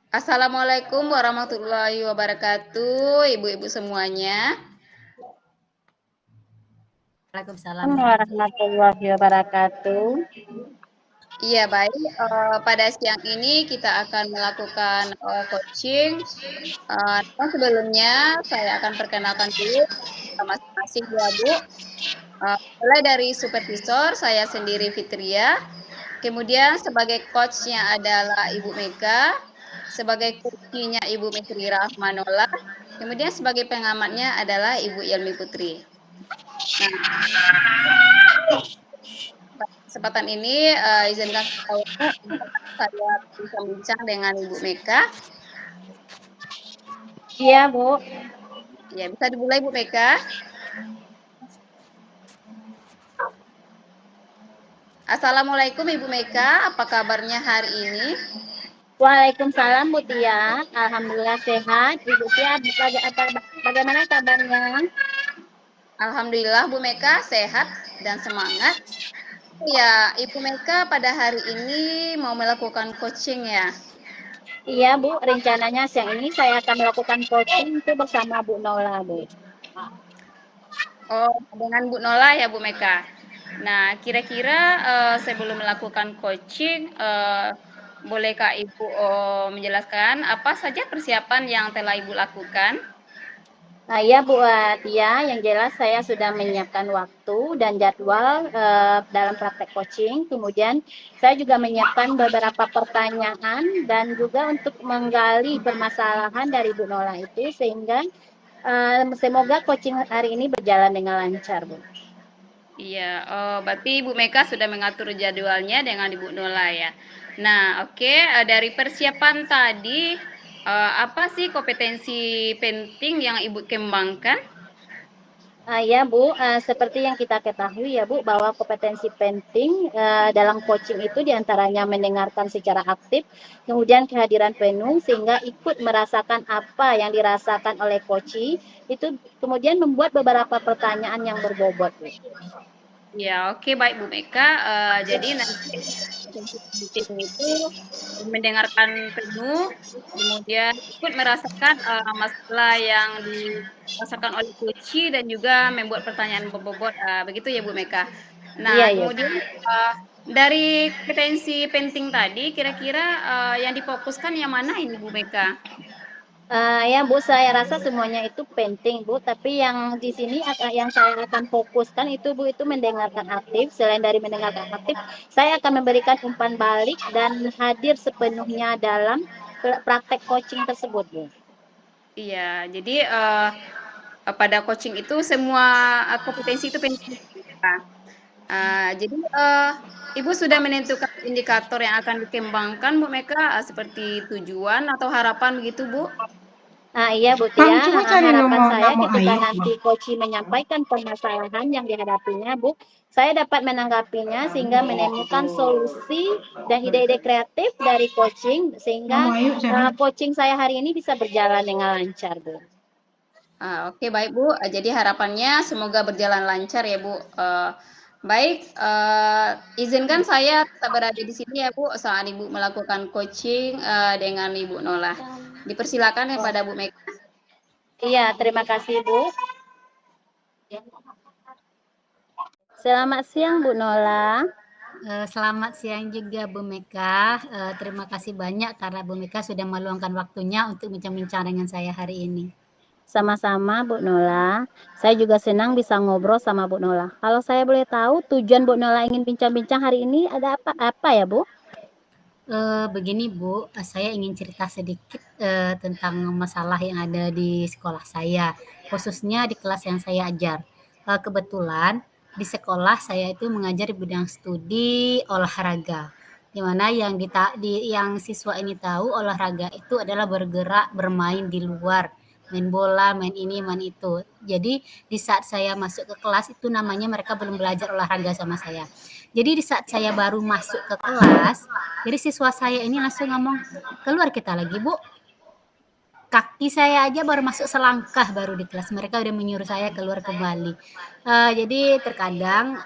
Assalamualaikum warahmatullahi wabarakatuh, ibu-ibu semuanya. Waalaikumsalam Warahmatullahi wabarakatuh. Iya baik, pada siang ini kita akan melakukan coaching. Namun sebelumnya saya akan perkenalkan dulu masing-masing ya Bu. Mulai dari supervisor, saya sendiri Fitria. Kemudian sebagai coachnya adalah Ibu Mega, sebagai coachnya Ibu Metri Rahmanola, kemudian sebagai pengamatnya adalah Ibu Yelmi Putri. Nah, kesempatan ini izinkan saya bincang-bincang dengan Ibu Mega. Iya, Bu. Ya, bisa dimulai Bu Mega. Assalamualaikum Ibu Mega, apa kabarnya hari ini? Waalaikumsalam, Bu Tia. Alhamdulillah sehat. Ibu Tia, bagaimana kabarnya? Alhamdulillah Bu Mega sehat dan semangat. Ya, Ibu Mega pada hari ini mau melakukan coaching ya. Iya, Bu. Rencananya siang ini saya akan melakukan coaching itu bersama Bu Nola, Bu. Oh, dengan Bu Nola ya Bu Mega. Nah, kira-kira sebelum melakukan coaching, bolehkah Ibu menjelaskan apa saja persiapan yang telah Ibu lakukan? Nah, iya Bu Tia, yang jelas saya sudah menyiapkan waktu dan jadwal dalam praktek coaching. Kemudian saya juga menyiapkan beberapa pertanyaan dan juga untuk menggali permasalahan dari Bu Nola itu sehingga semoga coaching hari ini berjalan dengan lancar, Bu. Iya, berarti Ibu Mega sudah mengatur jadwalnya dengan Ibu Nola ya. Nah, oke, dari persiapan tadi, apa sih kompetensi penting yang Ibu kembangkan? Ya Bu, seperti yang kita ketahui ya Bu, bahwa kompetensi penting dalam coaching itu diantaranya mendengarkan secara aktif, kemudian kehadiran penuh sehingga ikut merasakan apa yang dirasakan oleh coachee, itu kemudian membuat beberapa pertanyaan yang berbobot Bu. Ya, oke baik Bu Mega. Jadi nanti penting itu mendengarkan penuh, kemudian ikut merasakan masalah yang dirasakan oleh Kuci dan juga membuat pertanyaan berbobot. Begitu ya Bu Mega. Nah, Iya iya. kemudian dari kompetensi penting tadi, kira-kira yang difokuskan yang mana ini Bu Mega? Ya Bu, saya rasa semuanya itu penting Bu, tapi yang di sini yang saya akan fokuskan itu Bu, itu mendengarkan aktif. Selain dari mendengarkan aktif, saya akan memberikan umpan balik dan hadir sepenuhnya dalam praktek coaching tersebut Bu. Iya, jadi pada coaching itu semua kompetensi itu penting. Jadi, Ibu sudah menentukan indikator yang akan dikembangkan Bu Mega, seperti tujuan atau harapan begitu Bu? Iya Bu Kang, Tia, coba cari harapan nomor saya kamu ketika Ayu, nanti coach menyampaikan permasalahan yang dihadapinya Bu, saya dapat menanggapinya sehingga menemukan solusi dan ide-ide kreatif dari coaching sehingga kamu Ayu cari. coaching saya hari ini bisa berjalan dengan lancar Bu. Oke baik Bu, jadi harapannya semoga berjalan lancar ya Bu. Baik, izinkan saya tetap berada di sini ya Bu, saat Ibu melakukan coaching dengan Ibu Nola. Dipersilakan kepada Bu Mega. Iya, terima kasih Bu. Selamat siang Bu Nola. Selamat siang juga Bu Mega. Terima kasih banyak karena Bu Mega sudah meluangkan waktunya untuk bincang-bincang dengan saya hari ini. Sama-sama Bu Nola. Saya juga senang bisa ngobrol sama Bu Nola. Kalau saya boleh tahu tujuan Bu Nola ingin bincang-bincang hari ini ada apa ya Bu? Begini Bu, saya ingin cerita sedikit tentang masalah yang ada di sekolah saya, khususnya di kelas yang saya ajar. Kebetulan di sekolah saya itu mengajar di bidang studi olahraga, di mana yang siswa ini tahu olahraga itu adalah bergerak, bermain di luar, main bola, main ini, main itu. Jadi di saat saya masuk ke kelas itu namanya mereka belum belajar olahraga sama saya. Jadi di saat saya baru masuk ke kelas, jadi siswa saya ini langsung ngomong, keluar kita lagi Bu. Kaki saya aja baru masuk selangkah baru di kelas, mereka udah menyuruh saya keluar kembali. Jadi terkadang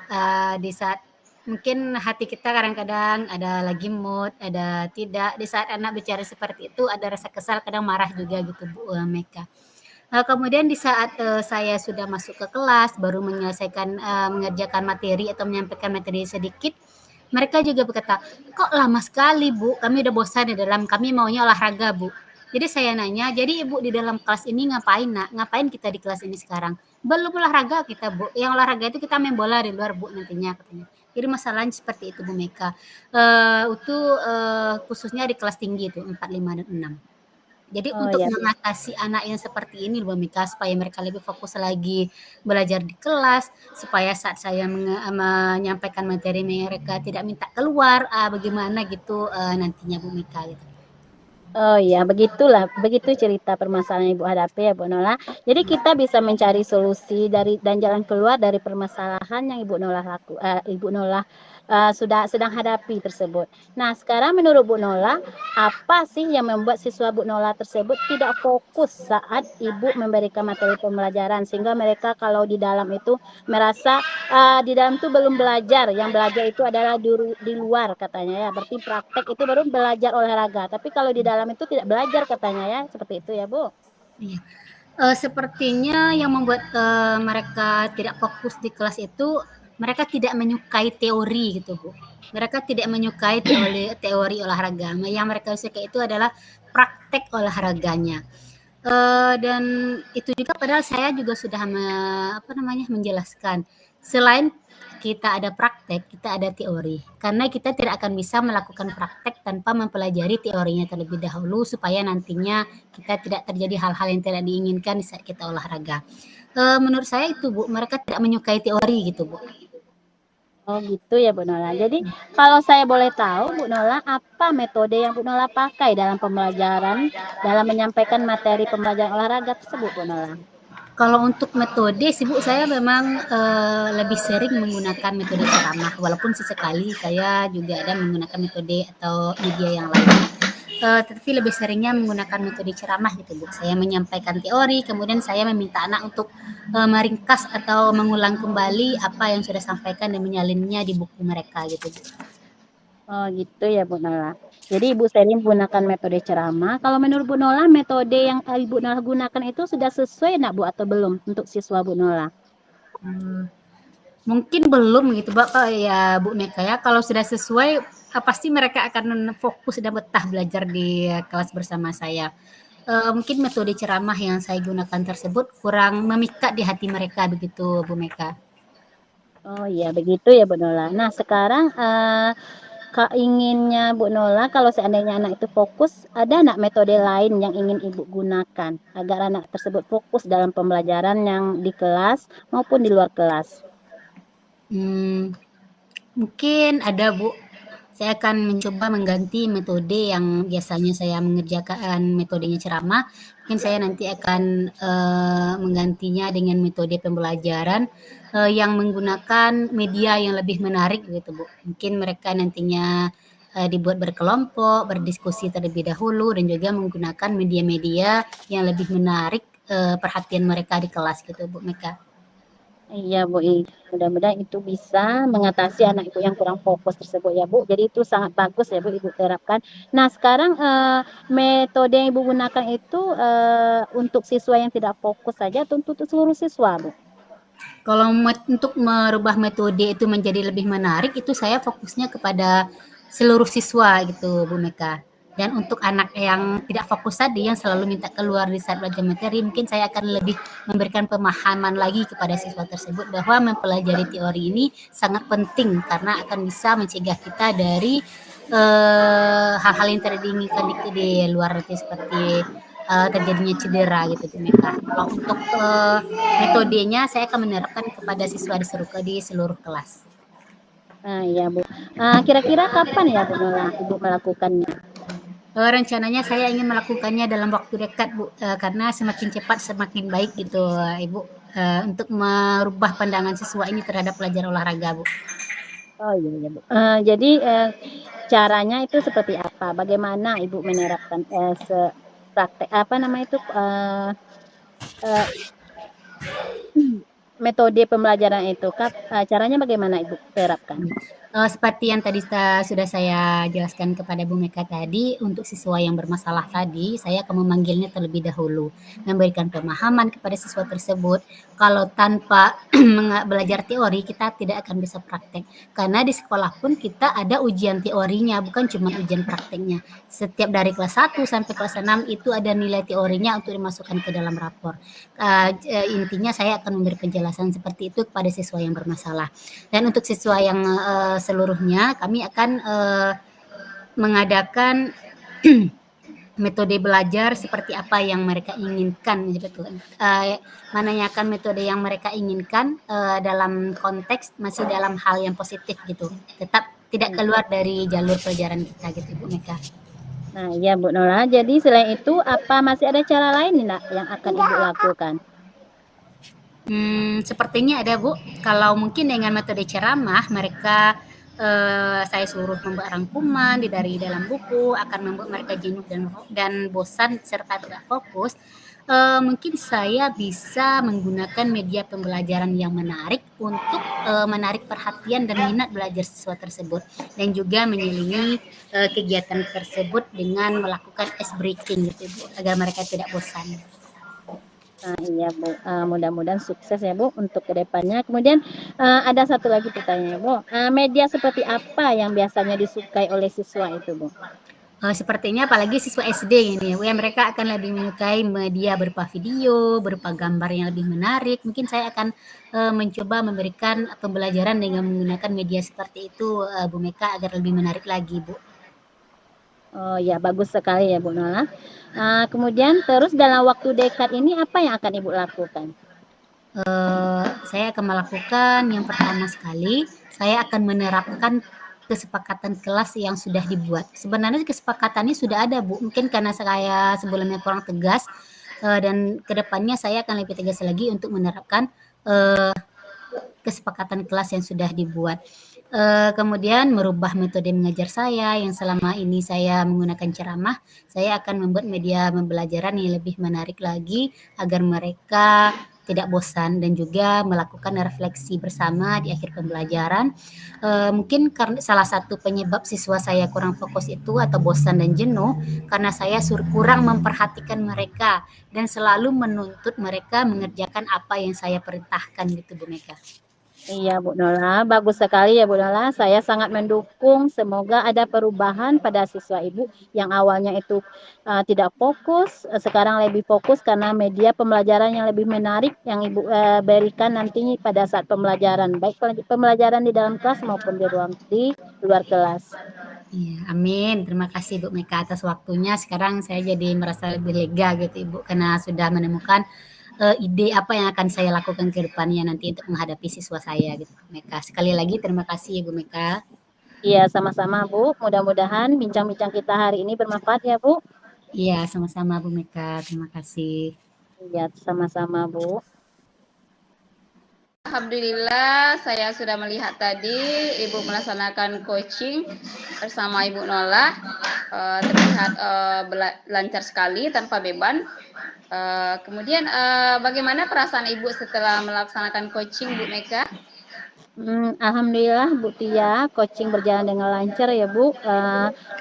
di saat Mungkin hati kita kadang-kadang ada lagi mood, ada tidak. Di saat anak bicara seperti itu ada rasa kesal, kadang marah juga gitu Bu Meka. Kemudian di saat saya sudah masuk ke kelas, baru menyelesaikan mengerjakan materi atau menyampaikan materi sedikit, mereka juga berkata, kok lama sekali Bu, kami udah bosan di dalam, kami maunya olahraga Bu. Jadi saya nanya, jadi Ibu di dalam kelas ini ngapain nak? Ngapain kita di kelas ini sekarang? Belum olahraga kita Bu, yang olahraga itu kita main bola di luar Bu nantinya katanya. Jadi masalahnya seperti itu Bu Meka. Itu khususnya di kelas tinggi itu 4, 5, dan 6. Jadi Oh untuk ya, Bu. mengatasi anak yang seperti ini Bu Mika, supaya mereka lebih fokus lagi belajar di kelas, supaya saat saya menyampaikan materi mereka tidak minta keluar, bagaimana gitu nantinya Bu Mika gitu. Oh iya, begitulah, begitu cerita permasalahan yang Ibu hadapi ya Bu Nola. Jadi kita bisa mencari solusi dan jalan keluar dari permasalahan yang Ibu Nola sedang hadapi tersebut. Nah, sekarang menurut Bu Nola, apa sih yang membuat siswa Bu Nola tersebut tidak fokus saat Ibu memberikan materi pembelajaran sehingga mereka kalau di dalam itu merasa di dalam itu belum belajar, yang belajar itu adalah di luar katanya ya, berarti praktek itu baru belajar olahraga, tapi kalau di dalam itu tidak belajar katanya ya, seperti itu ya Bu. Iya. Sepertinya yang membuat mereka tidak fokus di kelas itu, mereka tidak menyukai teori gitu Bu. Mereka tidak menyukai teori olahraga. Yang mereka suka itu adalah praktek olahraganya. Dan itu juga padahal saya juga sudah menjelaskan, selain kita ada praktek, kita ada teori. Karena kita tidak akan bisa melakukan praktek tanpa mempelajari teorinya terlebih dahulu supaya nantinya kita tidak terjadi hal-hal yang tidak diinginkan di saat kita olahraga. Menurut saya itu Bu, mereka tidak menyukai teori gitu Bu. Oh gitu ya Bu Nola. Jadi kalau saya boleh tahu Bu Nola, apa metode yang Bu Nola pakai dalam pembelajaran, dalam menyampaikan materi pembelajaran olahraga tersebut Bu Nola? Kalau untuk metode sih Bu, saya memang lebih sering menggunakan metode ceramah, walaupun sesekali saya juga ada menggunakan metode atau media yang lainnya. Tetapi lebih seringnya menggunakan metode ceramah gitu Bu. Saya menyampaikan teori, kemudian saya meminta anak untuk meringkas atau mengulang kembali apa yang sudah sampaikan dan menyalinnya di buku mereka gitu Bu. Oh gitu ya Bu Nola. Jadi Ibu sering menggunakan metode ceramah. Kalau menurut Bu Nola, metode yang Ibu Nola gunakan itu sudah sesuai nak Bu atau belum untuk siswa Bu Nola? Mungkin belum gitu Bapak ya Bu Meka ya. Kalau sudah sesuai, pasti mereka akan fokus dan betah belajar di kelas bersama saya. Mungkin metode ceramah yang saya gunakan tersebut kurang memikat di hati mereka begitu Bu Meka. Oh iya begitu ya Bu Nola. Nah sekarang inginnya Bu Nola kalau seandainya anak itu fokus, ada anak metode lain yang ingin Ibu gunakan agar anak tersebut fokus dalam pembelajaran yang di kelas maupun di luar kelas? Mungkin ada Bu. Saya akan mencoba mengganti metode yang biasanya saya mengerjakan metodenya ceramah. Mungkin saya nanti akan menggantinya dengan metode pembelajaran yang menggunakan media yang lebih menarik gitu Bu. Mungkin mereka nantinya dibuat berkelompok, berdiskusi terlebih dahulu dan juga menggunakan media-media yang lebih menarik perhatian mereka di kelas gitu Bu Meka. Iya Bu, mudah-mudahan itu bisa mengatasi anak Ibu yang kurang fokus tersebut ya Bu. Jadi itu sangat bagus ya Bu Ibu terapkan. Nah sekarang metode yang Ibu gunakan itu untuk siswa yang tidak fokus saja atau untuk seluruh siswa Bu? Kalau untuk merubah metode itu menjadi lebih menarik, itu saya fokusnya kepada seluruh siswa gitu Bu Meka. Dan untuk anak yang tidak fokus tadi, yang selalu minta keluar di saat belajar materi, mungkin saya akan lebih memberikan pemahaman lagi kepada siswa tersebut bahwa mempelajari teori ini sangat penting karena akan bisa mencegah kita dari hal-hal yang tidak diinginkan di luar nanti seperti terjadinya cedera gitu Bu Meka. Kalau untuk metodenya saya akan menerapkan kepada siswa di seluruh kelas. Nah iya Bu. Kira-kira kapan ya Bu Nola Ibu melakukannya? Rencananya saya ingin melakukannya dalam waktu dekat Bu, karena semakin cepat semakin baik gitu Ibu, untuk merubah pandangan siswa ini terhadap pelajaran olahraga Bu. Oh iya ya Bu. Jadi caranya itu seperti apa? Bagaimana Ibu menerapkan praktek apa namanya itu metode pembelajaran itu? Caranya bagaimana Ibu terapkan? Seperti yang tadi sudah saya jelaskan kepada Bu Meka tadi, untuk siswa yang bermasalah tadi, saya akan memanggilnya terlebih dahulu, memberikan pemahaman kepada siswa tersebut. Kalau tanpa belajar teori, kita tidak akan bisa praktek. Karena di sekolah pun kita ada ujian teorinya, bukan cuma ujian prakteknya. Setiap dari kelas 1 sampai kelas 6 itu ada nilai teorinya untuk dimasukkan ke dalam rapor. Intinya saya akan memberi penjelasan seperti itu kepada siswa yang bermasalah. Dan untuk siswa yang seluruhnya kami akan mengadakan metode belajar seperti apa yang mereka inginkan gitu. Menanyakan metode yang mereka inginkan dalam konteks masih dalam hal yang positif gitu. Tetap tidak keluar dari jalur pelajaran kita gitu Bu Meka. Nah, iya Bu Nola. Jadi selain itu apa masih ada cara lain nih, Nak, yang akan Ibu lakukan? Sepertinya ada Bu. Kalau mungkin dengan metode ceramah mereka saya suruh membuat rangkuman dari dalam buku akan membuat mereka jenuh dan bosan serta tidak fokus. Mungkin saya bisa menggunakan media pembelajaran yang menarik untuk menarik perhatian dan minat belajar siswa tersebut, dan juga menyelingi kegiatan tersebut dengan melakukan ice breaking gitu Bu, agar mereka tidak bosan. Nah, iya Bu, mudah-mudahan sukses ya Bu untuk kedepannya. Kemudian ada satu lagi pertanyaan Bu, media seperti apa yang biasanya disukai oleh siswa itu Bu? Sepertinya apalagi siswa SD ini ya, mereka akan lebih menyukai media berupa video, berupa gambar yang lebih menarik. Mungkin saya akan mencoba memberikan pembelajaran dengan menggunakan media seperti itu, Bu Meka, agar lebih menarik lagi Bu. Oh ya, bagus sekali ya Bu Nola. Kemudian terus dalam waktu dekat ini apa yang akan Ibu lakukan? Saya akan melakukan yang pertama sekali, saya akan menerapkan kesepakatan kelas yang sudah dibuat. Sebenarnya kesepakatannya sudah ada Bu, mungkin karena saya sebelumnya kurang tegas, dan kedepannya saya akan lebih tegas lagi untuk menerapkan kesepakatan kelas yang sudah dibuat. Kemudian merubah metode mengajar saya yang selama ini saya menggunakan ceramah, saya akan membuat media pembelajaran yang lebih menarik lagi agar mereka tidak bosan, dan juga melakukan refleksi bersama di akhir pembelajaran. Mungkin karena salah satu penyebab siswa saya kurang fokus itu atau bosan dan jenuh karena saya kurang memperhatikan mereka dan selalu menuntut mereka mengerjakan apa yang saya perintahkan gitu Bu Meka. Iya Bu Nola, bagus sekali ya Bu Nola. Saya sangat mendukung. Semoga ada perubahan pada siswa Ibu yang awalnya itu tidak fokus, sekarang lebih fokus karena media pembelajaran yang lebih menarik yang Ibu berikan nantinya pada saat pembelajaran, baik pembelajaran di dalam kelas maupun di luar kelas. Iya, amin. Terima kasih Bu Meka atas waktunya. Sekarang saya jadi merasa lebih lega gitu Ibu, karena sudah menemukan ide apa yang akan saya lakukan ke depannya nanti untuk menghadapi siswa saya gitu Bu Meka. Sekali lagi terima kasih ya Bu Meka. Iya, sama-sama Bu. Mudah-mudahan bincang-bincang kita hari ini bermanfaat ya Bu. Iya, sama-sama Bu Meka. Terima kasih. Iya, sama-sama Bu. Alhamdulillah saya sudah melihat tadi Ibu melaksanakan coaching bersama Ibu Nola, terlihat lancar sekali tanpa beban. Kemudian bagaimana perasaan Ibu setelah melaksanakan coaching Bu Meka? Alhamdulillah Bu Tia, coaching berjalan dengan lancar ya Bu.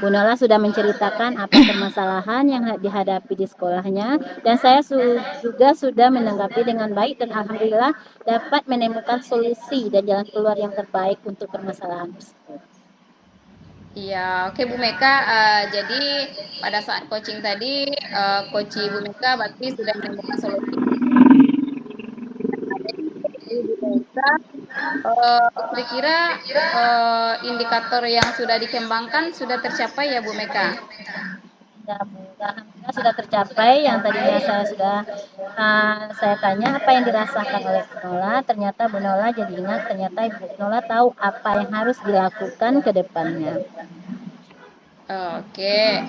Bu Nola sudah menceritakan apa permasalahan yang dihadapi di sekolahnya, dan saya juga sudah menanggapi dengan baik, dan alhamdulillah dapat menemukan solusi dan jalan keluar yang terbaik untuk permasalahan tersebut. Iya, oke Bu Meka. Jadi pada saat coaching tadi, coach Bu Meka berarti sudah menemukan solusi. Bu Meka, kira-kira indikator yang sudah dikembangkan sudah tercapai ya Bu Meka? Ya Bu, alhamdulillah sudah tercapai. Yang tadinya saya tanya apa yang dirasakan oleh Bu Nola, ternyata Bu Nola jadi ingat, ternyata Bu Nola tahu apa yang harus dilakukan ke depannya. Oke,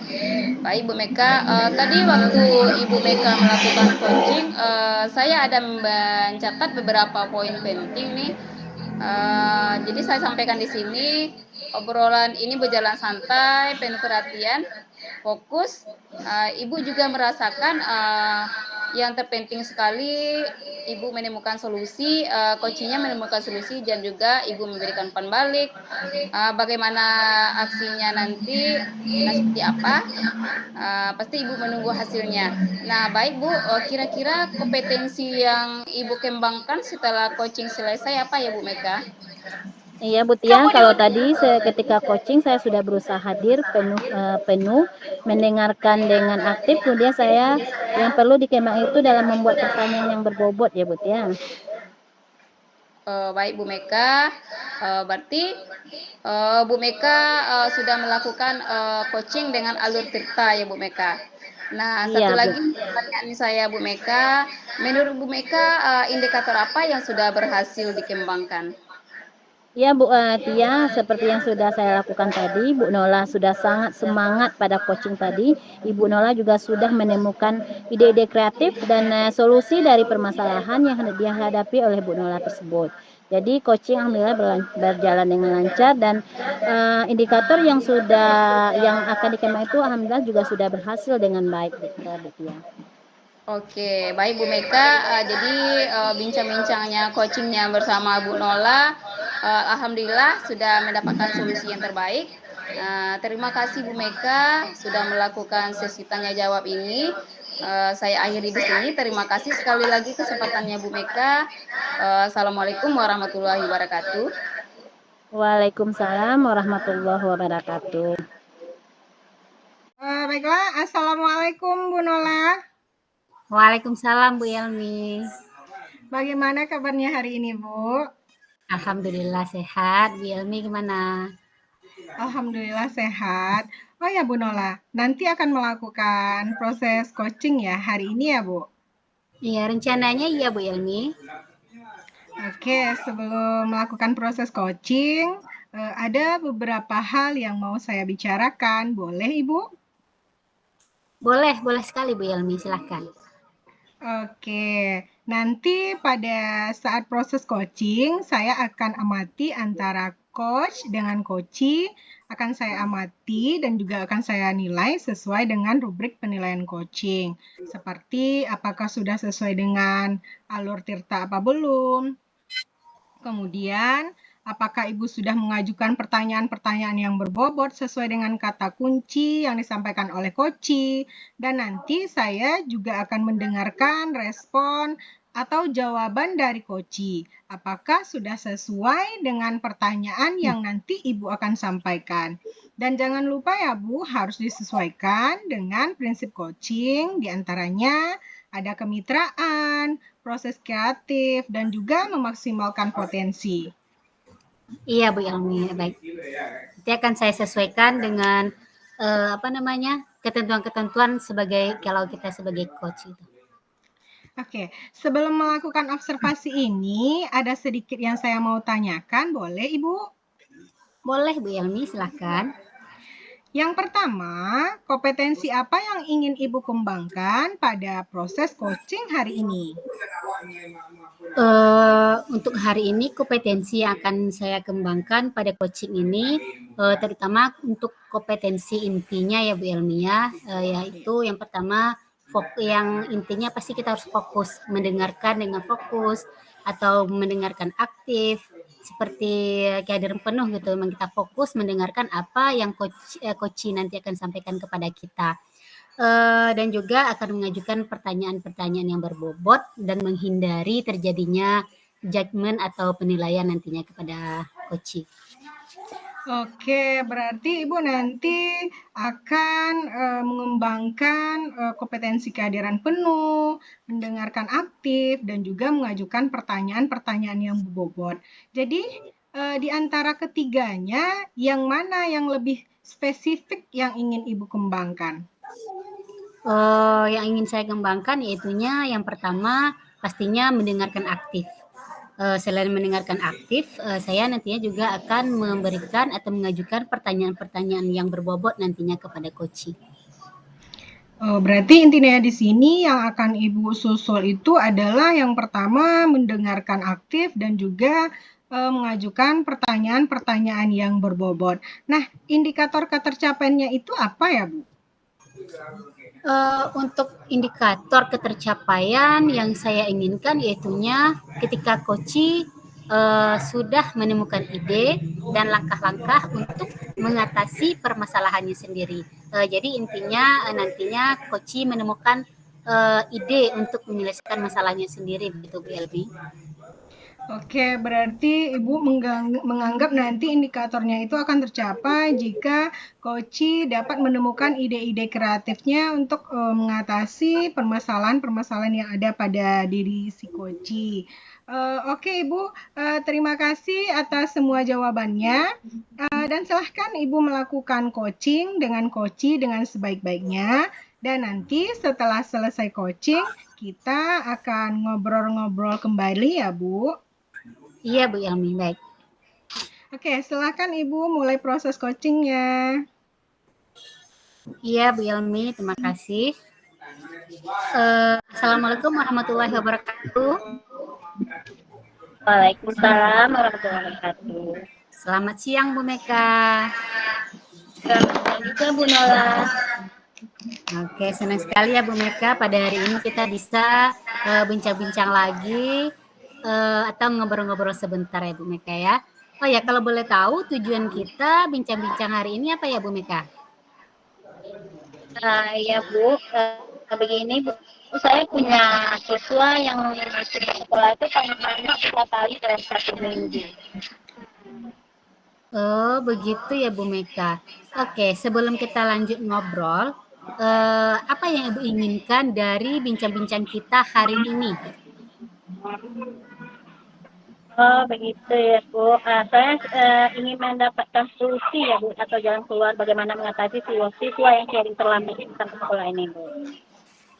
baik Bu Meka. Tadi waktu Ibu Meka melakukan coaching, saya ada mencatat beberapa poin penting nih. Jadi saya sampaikan di sini, obrolan ini berjalan santai, penuh perhatian, fokus. Ibu juga merasakan yang terpenting sekali Ibu menemukan solusi, coaching-nya menemukan solusi dan juga Ibu memberikan umpan balik, bagaimana aksinya nanti, nah seperti apa, pasti Ibu menunggu hasilnya. Nah, baik Bu, kira-kira kompetensi yang Ibu kembangkan setelah coaching selesai apa ya Bu Meka? Iya Bu Tia, kalau tadi ketika coaching saya sudah berusaha hadir penuh, mendengarkan dengan aktif, kemudian saya yang perlu dikembang itu dalam membuat pertanyaan yang berbobot ya Bu Tia. Baik Bu Meka, berarti Bu Meka sudah melakukan coaching dengan alur tirta ya Bu Meka. Nah, satu Iya Bu. lagi pertanyaan saya Bu Meka, menurut Bu Meka indikator apa yang sudah berhasil dikembangkan? Ya Bu Tia, seperti yang sudah saya lakukan tadi, Bu Nola sudah sangat semangat pada coaching tadi. Ibu Nola juga sudah menemukan ide-ide kreatif dan solusi dari permasalahan yang dihadapi oleh Bu Nola tersebut. Jadi coaching alhamdulillah berjalan dengan lancar dan indikator yang akan dikembangkan itu alhamdulillah juga sudah berhasil dengan baik Bu Tia. Oke, baik Bu Meka. Jadi bincang-bincangnya coachingnya bersama Bu Nola, alhamdulillah sudah mendapatkan solusi yang terbaik. Terima kasih Bu Meka sudah melakukan sesi tanya jawab ini. Saya akhiri di sini. Terima kasih sekali lagi kesempatannya Bu Meka. Assalamualaikum warahmatullahi wabarakatuh. Waalaikumsalam warahmatullahi wabarakatuh. Baiklah, Assalamualaikum Bu Nola. Waalaikumsalam Bu Yelmi. Bagaimana kabarnya hari ini Bu? Alhamdulillah sehat. Bu Yelmi gimana? Alhamdulillah sehat. Oh ya Bu Nola, nanti akan melakukan proses coaching ya hari ini ya Bu? Iya, rencananya iya Bu Yelmi. Oke, sebelum melakukan proses coaching, ada beberapa hal yang mau saya bicarakan. Boleh Ibu? Boleh sekali Bu Yelmi, silahkan. Oke, nanti pada saat proses coaching, saya akan amati antara coach dengan coachee, akan saya amati dan juga akan saya nilai sesuai dengan rubrik penilaian coaching. Seperti apakah sudah sesuai dengan alur tirta apa belum. Kemudian, apakah Ibu sudah mengajukan pertanyaan-pertanyaan yang berbobot sesuai dengan kata kunci yang disampaikan oleh coachee? Dan nanti saya juga akan mendengarkan respon atau jawaban dari coachee. Apakah sudah sesuai dengan pertanyaan yang nanti Ibu akan sampaikan? Dan jangan lupa ya Bu, harus disesuaikan dengan prinsip coaching, diantaranya ada kemitraan, proses kreatif, dan juga memaksimalkan potensi. Iya Bu Yelmi, baik. Nanti akan saya sesuaikan dengan ketentuan-ketentuan sebagai kalau kita sebagai coach itu. Oke, sebelum melakukan observasi ini, ada sedikit yang saya mau tanyakan, boleh Ibu? Boleh Bu Yelmi, silahkan. Yang pertama, kompetensi apa yang ingin Ibu kembangkan pada proses coaching hari ini? Untuk hari ini kompetensi yang akan saya kembangkan pada coaching ini, terutama untuk kompetensi intinya ya Bu Yelmi ya, yaitu yang pertama yang intinya pasti kita harus fokus, mendengarkan dengan fokus atau mendengarkan aktif, seperti kehadiran penuh gitu. Memang kita fokus mendengarkan apa yang coach nanti akan sampaikan kepada kita. Dan juga akan mengajukan pertanyaan-pertanyaan yang berbobot dan menghindari terjadinya judgement atau penilaian nantinya kepada coach. Oke, berarti Ibu nanti akan mengembangkan kompetensi kehadiran penuh, mendengarkan aktif, dan juga mengajukan pertanyaan-pertanyaan yang berbobot. Jadi, di antara ketiganya, yang mana yang lebih spesifik yang ingin Ibu kembangkan? Yang ingin saya kembangkan yaitunya yang pertama pastinya mendengarkan aktif. Selain mendengarkan aktif, saya nantinya juga akan memberikan atau mengajukan pertanyaan-pertanyaan yang berbobot nantinya kepada coach. Berarti intinya di sini yang akan Ibu susul itu adalah yang pertama mendengarkan aktif dan juga mengajukan pertanyaan-pertanyaan yang berbobot. Nah, indikator ketercapaiannya itu apa ya, Bu? Untuk indikator ketercapaian yang saya inginkan yaitunya ketika coach sudah menemukan ide dan langkah-langkah untuk mengatasi permasalahannya sendiri. Jadi intinya nantinya coach menemukan ide untuk menyelesaikan masalahnya sendiri, begitu Bu Elbi. Oke, berarti Ibu menganggap nanti indikatornya itu akan tercapai jika Koci dapat menemukan ide-ide kreatifnya untuk mengatasi permasalahan-permasalahan yang ada pada diri si Koci. Oke, Ibu, terima kasih atas semua jawabannya. Dan silahkan Ibu melakukan coaching dengan Koci dengan sebaik-baiknya. Dan nanti setelah selesai coaching, kita akan ngobrol-ngobrol kembali ya, Bu. Iya Bu Yelmi, baik. Oke, silakan Ibu mulai proses coachingnya. Iya Bu Yelmi, terima kasih. Assalamualaikum warahmatullahi wabarakatuh. Waalaikumsalam warahmatullahi wabarakatuh. Selamat siang Bu Meka. Selamat siang juga Bu Nola. Oke, senang sekali ya Bu Meka. Pada hari ini kita bisa bincang-bincang lagi atau ngobrol-ngobrol sebentar ya Bu Meka ya. Oh ya, kalau boleh tahu tujuan kita bincang-bincang hari ini apa ya Bu Meka? Ya Bu, begini Bu, saya punya siswa yang masuk sekolah itu paling banyak 2 kali dalam 1 minggu. Oh, begitu ya Bu Meka. Oke, sebelum kita lanjut ngobrol, apa yang Ibu inginkan dari bincang-bincang kita hari ini? Oh, begitu ya Bu. Saya ingin mendapatkan solusi ya Bu, atau jalan keluar bagaimana mengatasi siswa yang sharing terlambat tentang sekolah ini Bu.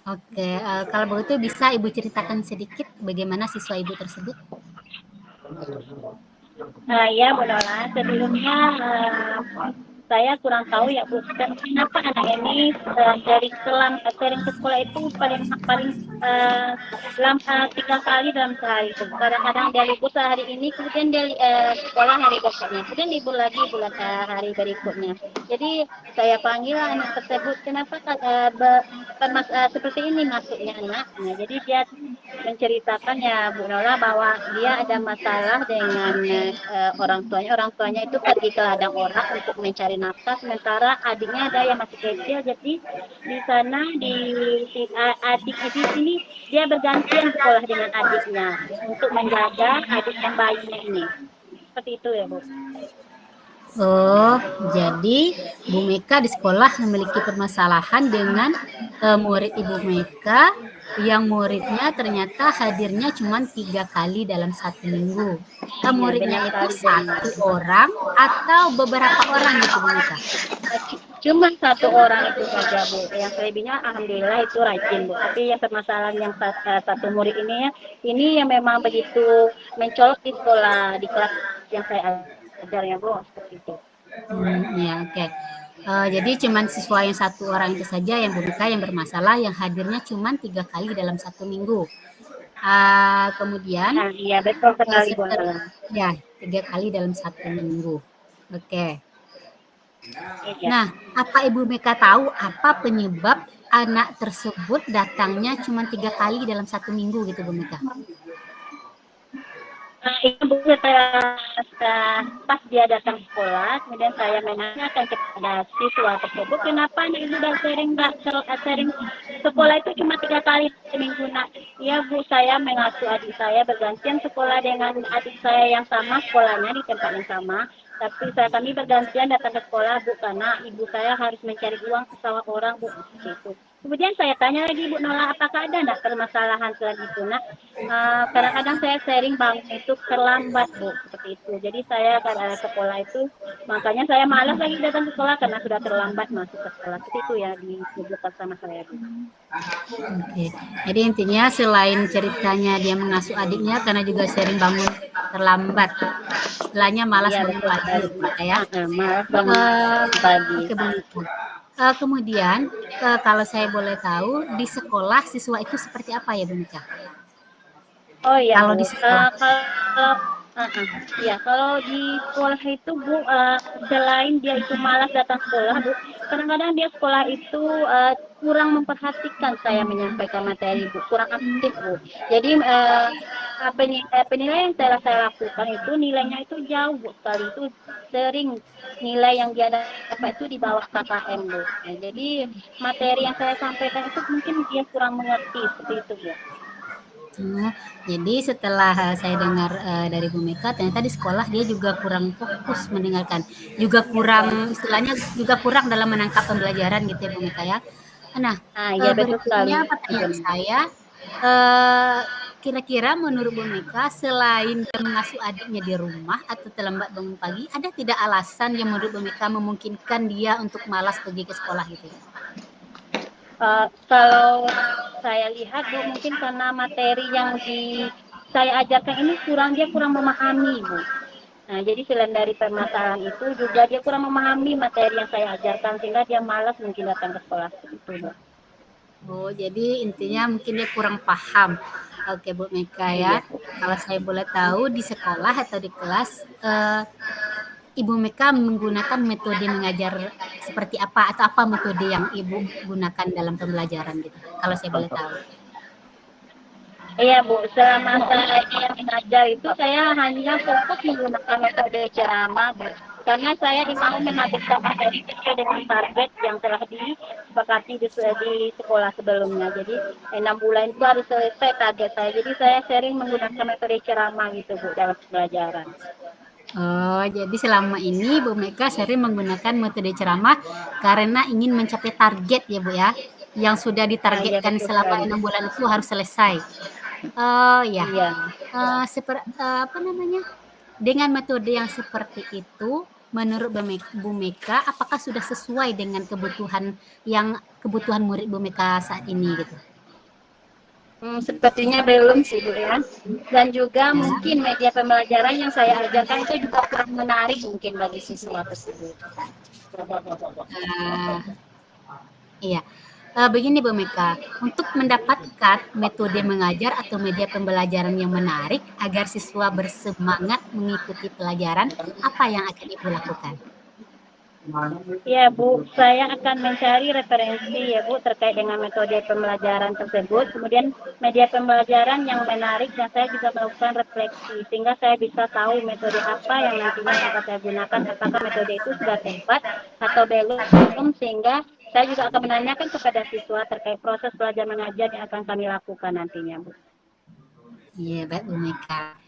Oke, kalau begitu bisa Ibu ceritakan sedikit bagaimana siswa Ibu tersebut? Ya Bu Nola, sebelumnya saya kurang tahu ya Bu, kenapa anak ini sering ke sekolah itu paling 3 kali dalam sehari itu. Kadang-kadang dia libur sehari ini, kemudian dia sekolah hari berikutnya, kemudian libur lagi hari berikutnya. Jadi saya panggil anak tersebut, kenapa seperti ini masuknya anaknya. Jadi dia menceritakan ya Bu Nola bahwa dia ada masalah dengan orang tuanya itu pergi ke ladang orang untuk mencari nafkah, sementara adiknya ada yang masih kecil. Jadi di sana adiknya di sini dia bergantian sekolah dengan adiknya untuk menjaga adik yang bayinya ini. Seperti itu ya Bu. Oh, jadi Bu Meka di sekolah memiliki permasalahan dengan murid Ibu Meka yang muridnya ternyata hadirnya cuma 3 kali dalam 1 minggu. Muridnya itu 1 orang atau beberapa orang gitu Bu Meka? Cuma 1 orang itu saja Bu. Yang selebihnya alhamdulillah itu rajin Bu. Tapi yang permasalahan yang satu murid ini yang memang begitu mencolok di sekolah, di kelas yang saya ajarnya Bu, seperti itu. Ya, oke. Jadi cuman siswa yang 1 orang itu saja yang Bu Meka yang bermasalah, yang hadirnya cuma 3 kali dalam 1 minggu. Kemudian iya betul sekali Bu. Ya, 3 kali dalam 1 minggu. Oke. Iya. Nah, apa Ibu Meka tahu apa penyebab anak tersebut datangnya cuma 3 kali dalam 1 minggu gitu Bu Meka? Itu Bu, pas dia datang sekolah, kemudian saya menanyakan kepada siswa tersebut, kenapa nih Ibu udah sering sekolah itu cuma 3 kali seminggu nak? Ya Bu, saya mengasuh adik saya bergantian sekolah dengan adik saya yang sama sekolahnya di tempat yang sama. Tapi kami bergantian datang ke sekolah Bu, karena ibu saya harus mencari uang ke sawah orang Bu, gitu. Kemudian saya tanya lagi Bu Nola, apakah ada enggak permasalahan selain itu? Nah, kadang-kadang saya sering bangun itu terlambat Bu, seperti itu. Jadi saya ke sekolah itu, makanya saya malas lagi datang ke sekolah karena sudah terlambat masuk ke sekolah. Seperti itu ya disebutkan sama saya Bu. Oke. Jadi intinya selain ceritanya dia mengasuh adiknya karena juga sering bangun terlambat. Istilahnya malas bangun pagi ya. Malas bangun pagi. Oke, Bu Meka. Kemudian kalau saya boleh tahu di sekolah siswa itu seperti apa ya Bu Meka? Oh iya Kalau Bu, di sekolah. Iya, kalau di sekolah itu Bu, selain dia itu malas datang sekolah Bu, kadang-kadang dia sekolah itu kurang memperhatikan saya menyampaikan materi Bu, kurang aktif Bu. Jadi penilaian yang telah saya lakukan itu nilainya itu jauh Bu sekali, itu sering nilai yang dia dapat itu di bawah KKM Bu. Nah, jadi materi yang saya sampaikan itu mungkin dia kurang mengerti seperti itu Bu. Oh, jadi setelah saya dengar dari Bu Meka, ternyata di sekolah dia juga kurang fokus mendengarkan, juga kurang istilahnya juga kurang dalam menangkap pembelajaran gitu ya Bu Meka ya. Nah, Nah, iya betul sekali. berikutnya pertanyaan saya, eh, kira-kira menurut Bu Meka selain dia mengasuh adiknya di rumah atau terlambat bangun pagi, ada tidak alasan yang menurut Bu Meka memungkinkan dia untuk malas pergi ke sekolah gitu? Kalau saya lihat Bu, mungkin karena materi yang saya ajarkan ini dia kurang memahami Bu. Nah, jadi selain dari permasalahan itu juga dia kurang memahami materi yang saya ajarkan sehingga dia malas mungkin datang ke sekolah itu Bu. Oh, jadi intinya mungkin dia kurang paham. Oke, Bu Meka ya. Iya. Kalau saya boleh tahu di sekolah atau di kelas, Ibu Meka menggunakan metode mengajar seperti apa atau apa metode yang Ibu gunakan dalam pembelajaran gitu? Kalau saya boleh tahu. Iya Bu, selama saya mengajar itu saya hanya fokus menggunakan metode ceramah Bu. Karena saya mau menghabiskan materi sesuai dengan target yang telah disepakati di sekolah sebelumnya. Jadi 6 bulan itu harus selesai target saya. Jadi saya sering menggunakan metode ceramah gitu Bu dalam pembelajaran. Oh, jadi selama ini Bu Meka sering menggunakan metode ceramah karena ingin mencapai target ya Bu ya, yang sudah Iya ditargetkan betul selama sekali. 6 bulan itu harus selesai. Oh ya, Iya. apa namanya? Dengan metode yang seperti itu, menurut Bu Meka, apakah sudah sesuai dengan kebutuhan murid Bu Meka saat ini gitu? Sepertinya belum sih Bu ya. Dan juga Ya. mungkin media pembelajaran yang saya ajarkan itu juga kurang menarik mungkin bagi siswa tersebut. Uh, iya. Begini Bu Meka, untuk mendapatkan metode mengajar atau media pembelajaran yang menarik agar siswa bersemangat mengikuti pelajaran, apa yang akan Ibu lakukan? Ya Bu, saya akan mencari referensi ya Bu terkait dengan metode pembelajaran tersebut. Kemudian media pembelajaran yang menarik dan saya juga melakukan refleksi sehingga saya bisa tahu metode apa yang nantinya akan saya gunakan. Apakah metode itu sudah tepat atau belum sehingga saya juga akan menanyakan kepada siswa terkait proses belajar mengajar yang akan kami lakukan nantinya Bu. Iya, baik Bu Meka.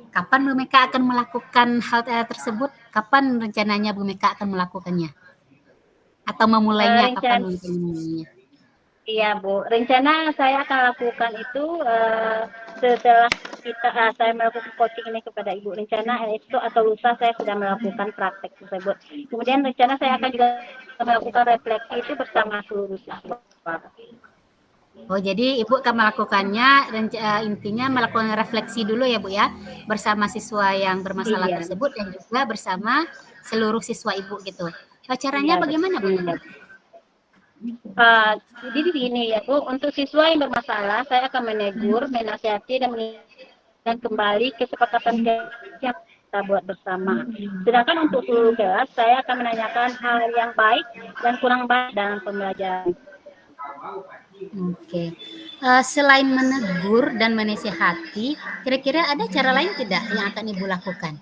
Kapan Bu Meka akan melakukan hal tersebut? Kapan rencananya Bu Meka akan melakukannya? Atau memulainya? Kapan Bu Meka memulainya? Iya Bu, rencana saya akan lakukan itu setelah saya melakukan coaching ini kepada Ibu. Rencana esok atau lusa saya sudah melakukan praktek tersebut. Kemudian rencana saya akan juga melakukan refleksi itu bersama seluruh siswa. Oh, jadi Ibu akan melakukannya intinya melakukan refleksi dulu ya Bu ya, bersama siswa yang bermasalah Iya. tersebut dan juga bersama seluruh siswa Ibu gitu. Caranya bagaimana Bu? Jadi begini ya Bu, untuk siswa yang bermasalah saya akan menegur, menasihati dan kembali kesepakatan yang kita buat bersama. Sedangkan untuk seluruh kelas saya akan menanyakan hal yang baik dan kurang baik dalam pembelajaran. Oke. Selain menegur dan menasihati, kira-kira ada cara lain tidak yang akan Ibu lakukan?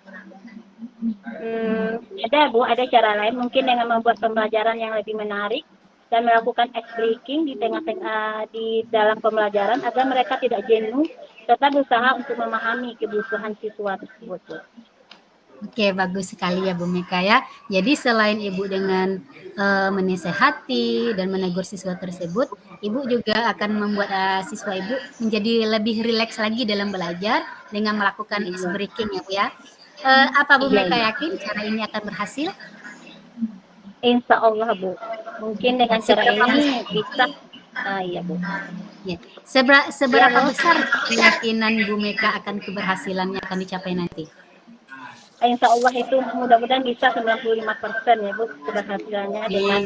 Ada Bu, ada cara lain mungkin dengan membuat pembelajaran yang lebih menarik dan melakukan ice breaking di dalam pembelajaran agar mereka tidak jenuh serta berusaha untuk memahami kebutuhan siswa tersebut. Oke, bagus sekali ya Bu Meka ya. Jadi selain Ibu dengan menasehati dan menegur siswa tersebut, Ibu juga akan membuat siswa Ibu menjadi lebih rileks lagi dalam belajar dengan melakukan ice breaking ya Bu ya. Apa Bu Meka yakin cara ini akan berhasil? Insya Allah Bu. Mungkin dengan cara ini bisa. Iya Bu. Ya. Seberapa besar keyakinan Bu Meka akan keberhasilannya akan dicapai nanti? Insya Allah itu mudah-mudahan bisa 95% ya Bu keberhasilannya dengan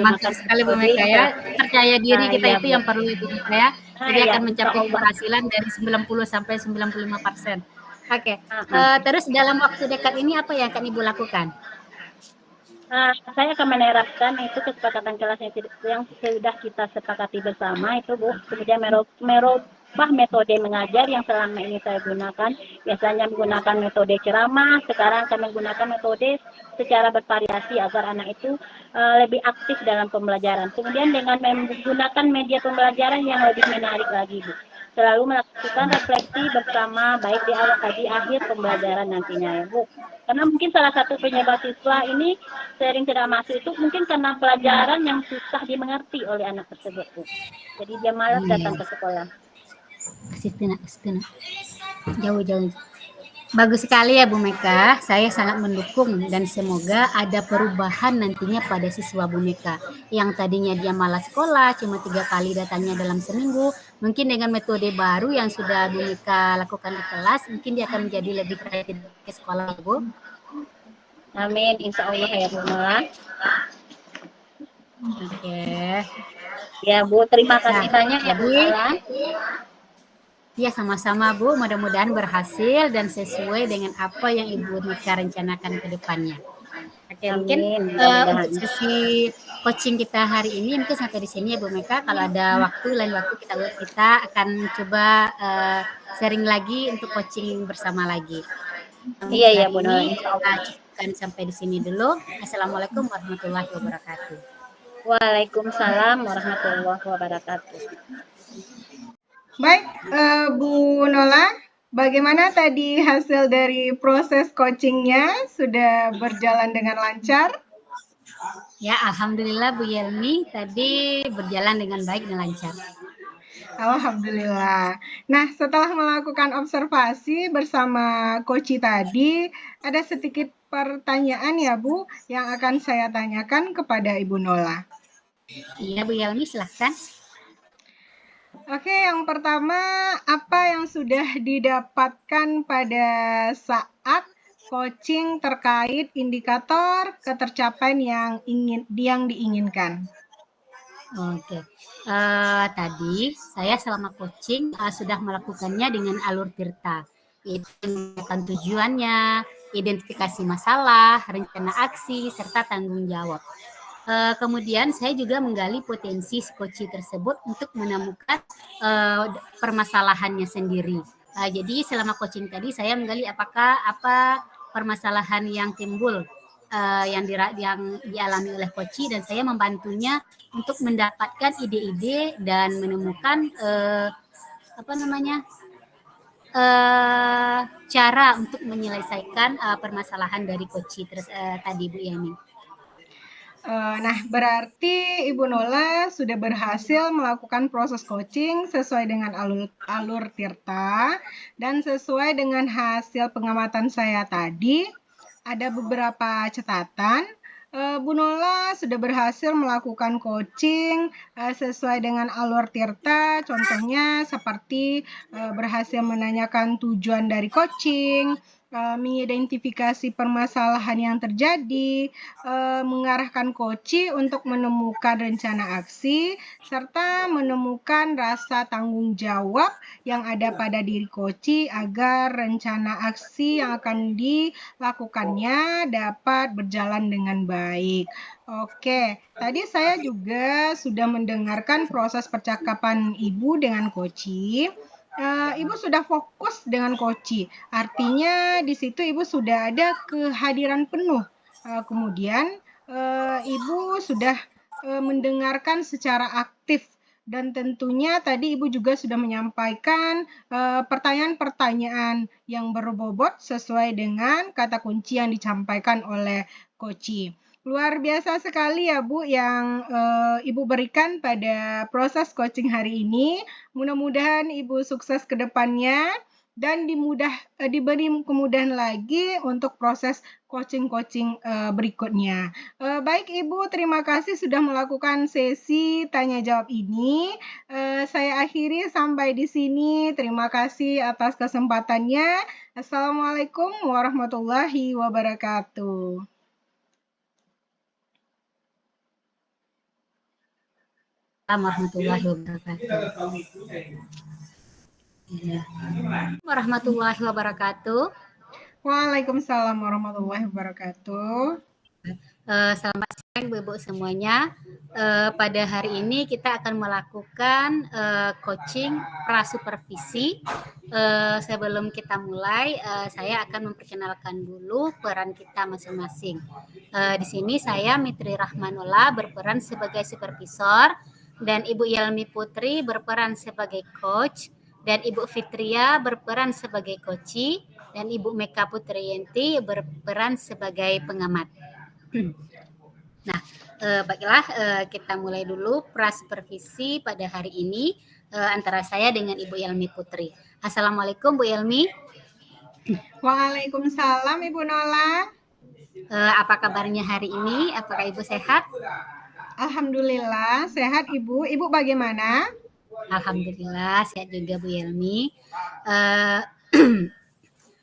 mantap sekali Bu Meka ya. Percaya diri kita itu yang perlu Bu Meka ya. Jadi akan mencapai keberhasilan dari 90 sampai 95%. Oke. Ah. Terus dalam waktu dekat ini apa yang akan Ibu lakukan? Saya akan menerapkan itu kesepakatan kelas yang sudah kita sepakati bersama itu Bu. Kemudian merubah metode mengajar yang selama ini saya gunakan. Biasanya menggunakan metode ceramah, sekarang akan menggunakan metode secara bervariasi agar anak itu lebih aktif dalam pembelajaran. Kemudian dengan menggunakan media pembelajaran yang lebih menarik lagi Bu. Selalu melakukan refleksi bersama baik di akhir pembelajaran nantinya ya Bu. Karena mungkin salah satu penyebab siswa ini sering tidak masuk itu mungkin karena pelajaran yang susah dimengerti oleh anak tersebut, Bu. Jadi dia malas datang Iya. ke sekolah. Situ nak. Jauh. Bagus sekali ya Bu Meka, saya sangat mendukung dan semoga ada perubahan nantinya pada siswa Bu Meka. Yang tadinya dia malas sekolah, cuma 3 kali datangnya dalam seminggu, mungkin dengan metode baru yang sudah Bu Meka lakukan di kelas, mungkin dia akan menjadi lebih rajin ke sekolah ya Bu. Amin, insya Allah ya Bu Nola. Oke. Ya Bu, terima kasih banyak ya Bu jadi Nola. ya sama-sama Bu, mudah-mudahan berhasil dan sesuai dengan apa yang Ibu Meka rencanakan ke depannya. Oke, mungkin Amin, mudah-mudahan. untuk sesi coaching kita hari ini mungkin sampai di sini ya Bu Meka. Kalau ada waktu lain waktu kita akan coba sharing lagi untuk coaching bersama lagi. Iya ya Hari Bu Nola, ini insya kita Allah. cukupkan sampai di sini dulu. Assalamualaikum warahmatullahi wabarakatuh. Waalaikumsalam warahmatullahi wabarakatuh. Baik, Bu Nola, bagaimana tadi hasil dari proses coachingnya? Sudah berjalan dengan lancar? Ya, alhamdulillah Bu Yelmi tadi berjalan dengan baik dan lancar. Alhamdulillah. Nah, setelah melakukan observasi bersama Koci tadi, ada sedikit pertanyaan ya Bu yang akan saya tanyakan kepada Ibu Nola. Iya Bu Yelmi, silahkan. Oke, yang pertama, apa yang sudah didapatkan pada saat coaching terkait indikator ketercapaian yang diinginkan? Oke. Tadi saya selama coaching sudah melakukannya dengan alur tirta, yaitu menentukan tujuannya, identifikasi masalah, rencana aksi, serta tanggung jawab. Kemudian saya juga menggali potensi si coach tersebut untuk menemukan permasalahannya sendiri. Jadi selama coaching tadi saya menggali apa permasalahan yang timbul yang dialami oleh coach dan saya membantunya untuk mendapatkan ide-ide dan menemukan cara untuk menyelesaikan permasalahan dari coach tadi Bu Yani. Nah, berarti Ibu Nola sudah berhasil melakukan proses coaching sesuai dengan alur tirta dan sesuai dengan hasil pengamatan saya tadi. Ada beberapa catatan. Bu Nola sudah berhasil melakukan coaching sesuai dengan alur tirta, contohnya seperti berhasil menanyakan tujuan dari coaching, mengidentifikasi permasalahan yang terjadi, mengarahkan coach untuk menemukan rencana aksi, serta menemukan rasa tanggung jawab yang ada pada diri coach agar rencana aksi yang akan dilakukannya dapat berjalan dengan baik. Oke, tadi saya juga sudah mendengarkan proses percakapan Ibu dengan coach. Ibu sudah fokus dengan coach, artinya di situ Ibu sudah ada kehadiran penuh. Kemudian Ibu sudah mendengarkan secara aktif dan tentunya tadi Ibu juga sudah menyampaikan pertanyaan-pertanyaan yang berbobot sesuai dengan kata kunci yang disampaikan oleh Koci. Luar biasa sekali ya Bu yang Ibu berikan pada proses coaching hari ini. Mudah-mudahan Ibu sukses ke depannya dan diberi kemudahan lagi untuk proses coaching-coaching berikutnya. Baik Ibu, terima kasih sudah melakukan sesi tanya jawab ini. Saya akhiri sampai di sini. Terima kasih atas kesempatannya. Assalamualaikum warahmatullahi wabarakatuh. Warahmatullahi wabarakatuh. Warahmatullahi wabarakatuh. Waalaikumsalam warahmatullahi wabarakatuh. Selamat siang Bu-Ibu semuanya. Pada hari ini kita akan melakukan coaching prasupervisi. Sebelum kita mulai, saya akan memperkenalkan dulu peran kita masing-masing. Di sini saya Mitri Rahmanullah berperan sebagai supervisor dan Ibu Yelmi Putri berperan sebagai coach dan Ibu Fitria berperan sebagai coachee dan Ibu Meka Putriyanti berperan sebagai pengamat. Nah, baiklah kita mulai dulu prasupervisi pada hari ini antara saya dengan Ibu Yelmi Putri. Assalamualaikum Bu Yelmi. Waalaikumsalam Ibu Nola. Apa kabarnya hari ini? Apakah Ibu sehat? Alhamdulillah sehat Ibu. Ibu bagaimana? Alhamdulillah sehat juga Bu Yelmi.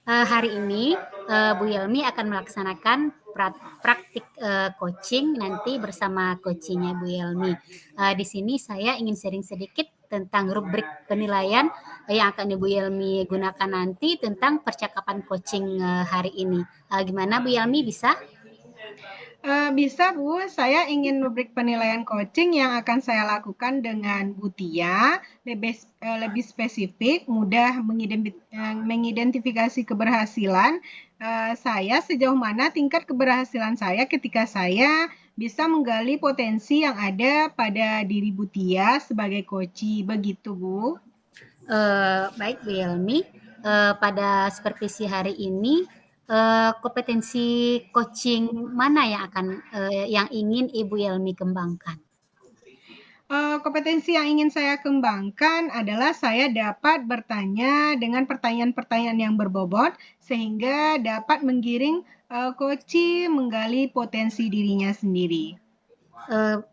Hari ini Bu Yelmi akan melaksanakan praktik coaching nanti bersama coachingnya Bu Yelmi. Di sini saya ingin sharing sedikit tentang rubrik penilaian yang akan Ibu Yelmi gunakan nanti tentang percakapan coaching hari ini. Gimana Bu Yelmi, bisa? Bisa Bu, saya ingin rubrik penilaian coaching yang akan saya lakukan dengan Bu Tia, lebih spesifik, mudah mengidentifikasi keberhasilan saya sejauh mana tingkat keberhasilan saya ketika saya bisa menggali potensi yang ada pada diri Bu Tia sebagai coachee, begitu Bu. Baik Bu Yelmi, pada supervisi hari ini kompetensi coaching mana yang ingin Ibu Yelmi kembangkan? Kompetensi yang ingin saya kembangkan adalah saya dapat bertanya dengan pertanyaan-pertanyaan yang berbobot sehingga dapat menggiring coachee menggali potensi dirinya sendiri.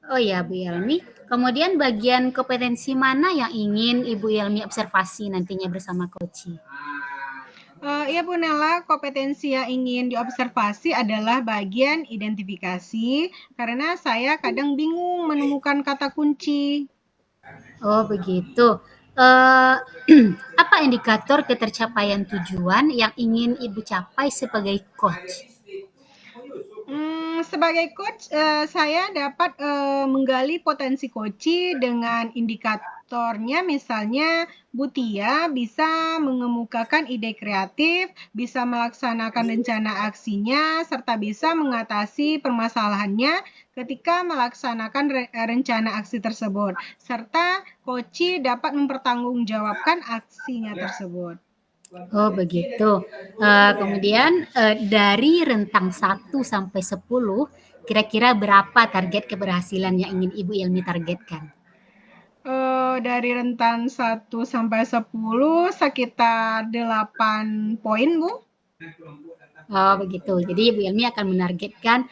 Oh ya Bu Yelmi, kemudian bagian kompetensi mana yang ingin Ibu Yelmi observasi nantinya bersama coachee? Ya Bu Nela, kompetensi yang ingin diobservasi adalah bagian identifikasi karena saya kadang bingung menemukan kata kunci. Oh begitu. Apa indikator ketercapaian tujuan yang ingin Ibu capai sebagai coach? Sebagai coach, saya dapat menggali potensi coachee dengan indikatornya, misalnya Bu Tia bisa mengemukakan ide kreatif, bisa melaksanakan rencana aksinya, serta bisa mengatasi permasalahannya ketika melaksanakan rencana aksi tersebut, serta coachee dapat mempertanggungjawabkan aksinya tersebut. Oh begitu. Kemudian dari rentang 1 sampai 10, kira-kira berapa target keberhasilan yang ingin Ibu Yelmi targetkan? Dari rentan 1 sampai 10 sekitar 8 poin, Bu. Oh begitu. Jadi Ibu Yelmi akan menargetkan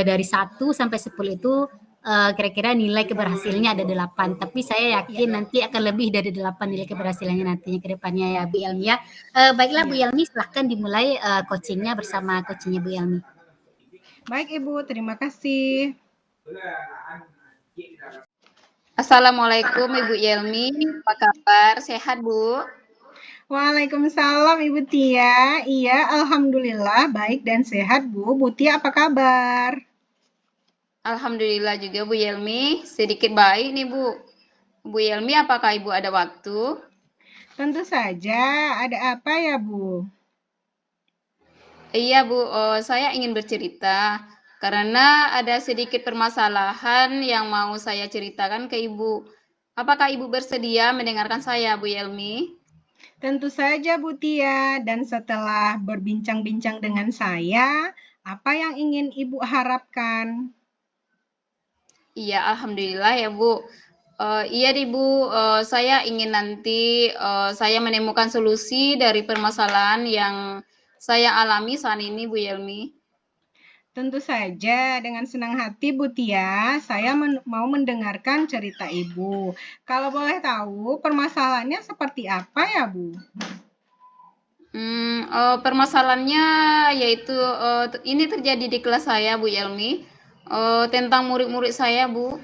dari 1 sampai 10 itu kira-kira nilai keberhasilannya ada 8. Tapi saya yakin nanti akan lebih dari 8 nilai keberhasilannya nantinya ke depannya ya Bu Yelmi ya. Baiklah Bu Yelmi, silahkan dimulai coachingnya bersama coachingnya Bu Yelmi. Baik Ibu, terima kasih. Assalamualaikum Ibu Yelmi, apa kabar? Sehat Bu? Waalaikumsalam Ibu Tia. Iya, alhamdulillah baik dan sehat Bu. Bu Tia apa kabar? Alhamdulillah juga Bu Yelmi, sedikit baik nih Bu. Bu Yelmi, apakah Ibu ada waktu? Tentu saja, ada apa ya Bu? Iya Bu, saya ingin bercerita karena ada sedikit permasalahan yang mau saya ceritakan ke Ibu. Apakah Ibu bersedia mendengarkan saya Bu Yelmi? Tentu saja Bu Tia, dan setelah berbincang-bincang dengan saya, apa yang ingin Ibu harapkan? Iya, alhamdulillah ya Bu. Iya nih Bu, saya ingin nanti saya menemukan solusi dari permasalahan yang saya alami saat ini Bu Yelmi. Tentu saja, dengan senang hati Bu Tia, saya mau mendengarkan cerita Ibu. Kalau boleh tahu, permasalahannya seperti apa ya Bu? Permasalahannya yaitu ini terjadi di kelas saya Bu Yelmi, tentang murid-murid saya Bu.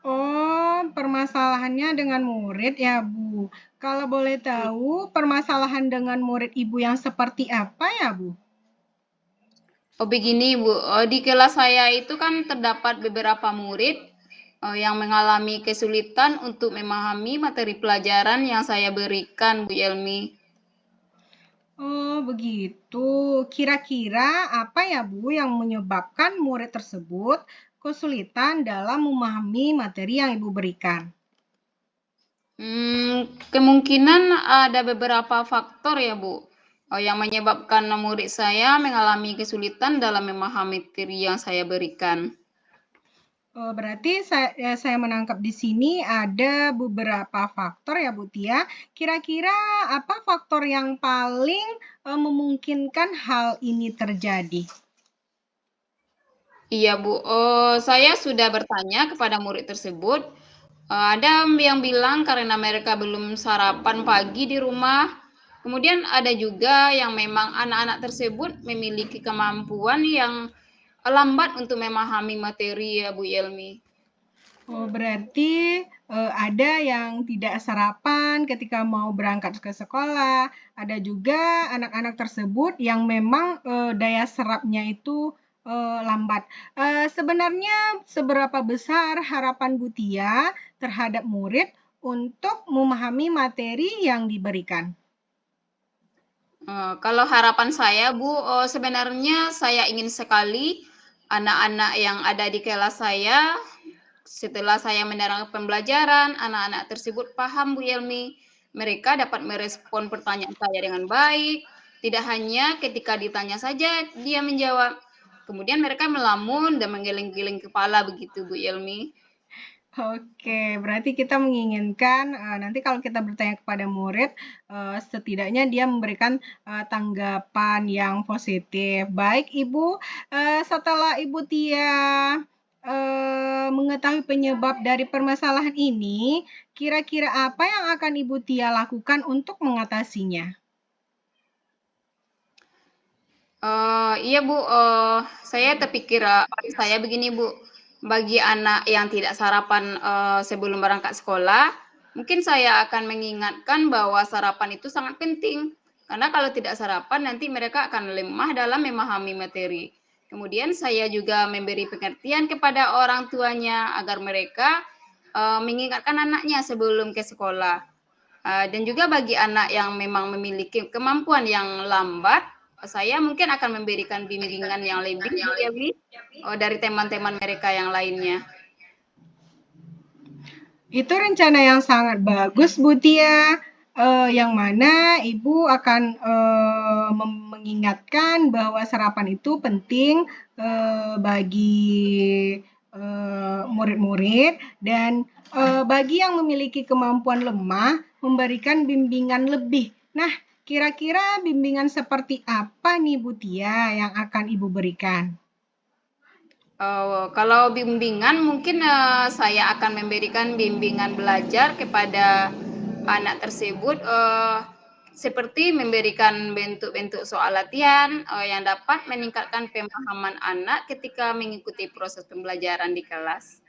Oh, permasalahannya dengan murid ya, Bu. Kalau boleh tahu, permasalahan dengan murid Ibu yang seperti apa ya, Bu? Oh begini Bu, di kelas saya itu kan terdapat beberapa murid yang mengalami kesulitan untuk memahami materi pelajaran yang saya berikan, Bu Yelmi. Oh, begitu. Kira-kira apa ya, Bu, yang menyebabkan murid tersebut kesulitan dalam memahami materi yang Ibu berikan? Kemungkinan ada beberapa faktor ya, Bu, yang menyebabkan murid saya mengalami kesulitan dalam memahami materi yang saya berikan. Berarti saya menangkap di sini ada beberapa faktor ya, Bu Tia. Kira-kira apa faktor yang paling memungkinkan hal ini terjadi? Iya, Bu. Saya sudah bertanya kepada murid tersebut. Ada yang bilang karena mereka belum sarapan pagi di rumah. Kemudian ada juga yang memang anak-anak tersebut memiliki kemampuan yang lambat untuk memahami materi ya, Bu Yelmi. Oh, berarti ada yang tidak sarapan ketika mau berangkat ke sekolah. Ada juga anak-anak tersebut yang memang daya serapnya itu lambat. Sebenarnya seberapa besar harapan Bu Tia terhadap murid untuk memahami materi yang diberikan? Kalau harapan saya, Bu, sebenarnya saya ingin sekali anak-anak yang ada di kelas saya, setelah saya menerangkan pembelajaran, anak-anak tersebut paham, Bu Yelmi. Mereka dapat merespon pertanyaan saya dengan baik, tidak hanya ketika ditanya saja dia menjawab. Kemudian mereka melamun dan menggeleng-geleng kepala begitu, Bu Yelmi. Oke, berarti kita menginginkan nanti kalau kita bertanya kepada murid, setidaknya dia memberikan tanggapan yang positif. Baik, Ibu, setelah Ibu Tia mengetahui penyebab dari permasalahan ini, kira-kira apa yang akan Ibu Tia lakukan untuk mengatasinya? Iya Bu, saya terpikir saya begini Bu, bagi anak yang tidak sarapan sebelum berangkat sekolah, mungkin saya akan mengingatkan bahwa sarapan itu sangat penting. Karena kalau tidak sarapan nanti mereka akan lemah dalam memahami materi. Kemudian saya juga memberi pengertian kepada orang tuanya agar mereka mengingatkan anaknya sebelum ke sekolah. Dan juga bagi anak yang memang memiliki kemampuan yang lambat, saya mungkin akan memberikan bimbingan yang lebih dari teman-teman mereka yang lainnya. Itu rencana yang sangat bagus, Bu Tia. Yang mana Ibu akan mengingatkan bahwa sarapan itu penting bagi murid-murid dan bagi yang memiliki kemampuan lemah memberikan bimbingan lebih. Nah, kira-kira bimbingan seperti apa nih Bu Tia yang akan Ibu berikan? Kalau bimbingan mungkin saya akan memberikan bimbingan belajar kepada anak tersebut seperti memberikan bentuk-bentuk soal latihan yang dapat meningkatkan pemahaman anak ketika mengikuti proses pembelajaran di kelas.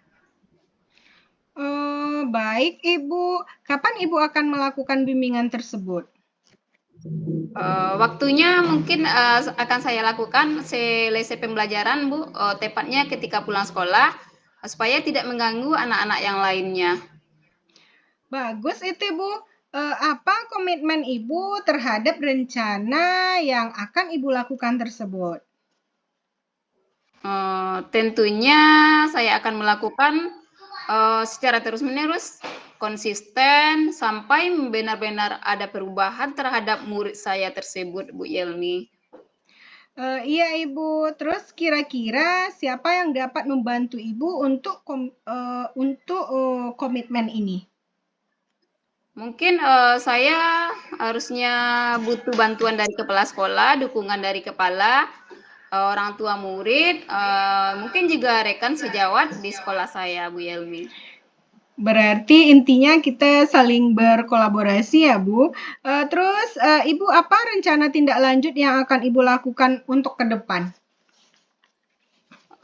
Baik Ibu, kapan Ibu akan melakukan bimbingan tersebut? Waktunya mungkin akan saya lakukan selesai pembelajaran Bu, tepatnya ketika pulang sekolah supaya tidak mengganggu anak-anak yang lainnya. Bagus itu Bu. Apa komitmen Ibu terhadap rencana yang akan Ibu lakukan tersebut? Tentunya saya akan melakukan secara terus-menerus, konsisten, sampai benar-benar ada perubahan terhadap murid saya tersebut, Bu Yelmi. Iya Ibu, terus kira-kira siapa yang dapat membantu Ibu untuk komitmen ini? Mungkin saya harusnya butuh bantuan dari kepala sekolah, dukungan dari kepala, orang tua murid, mungkin juga rekan sejawat di sekolah saya, Bu Yelmi. Berarti intinya kita saling berkolaborasi ya Bu. Terus Ibu apa rencana tindak lanjut yang akan Ibu lakukan untuk ke depan?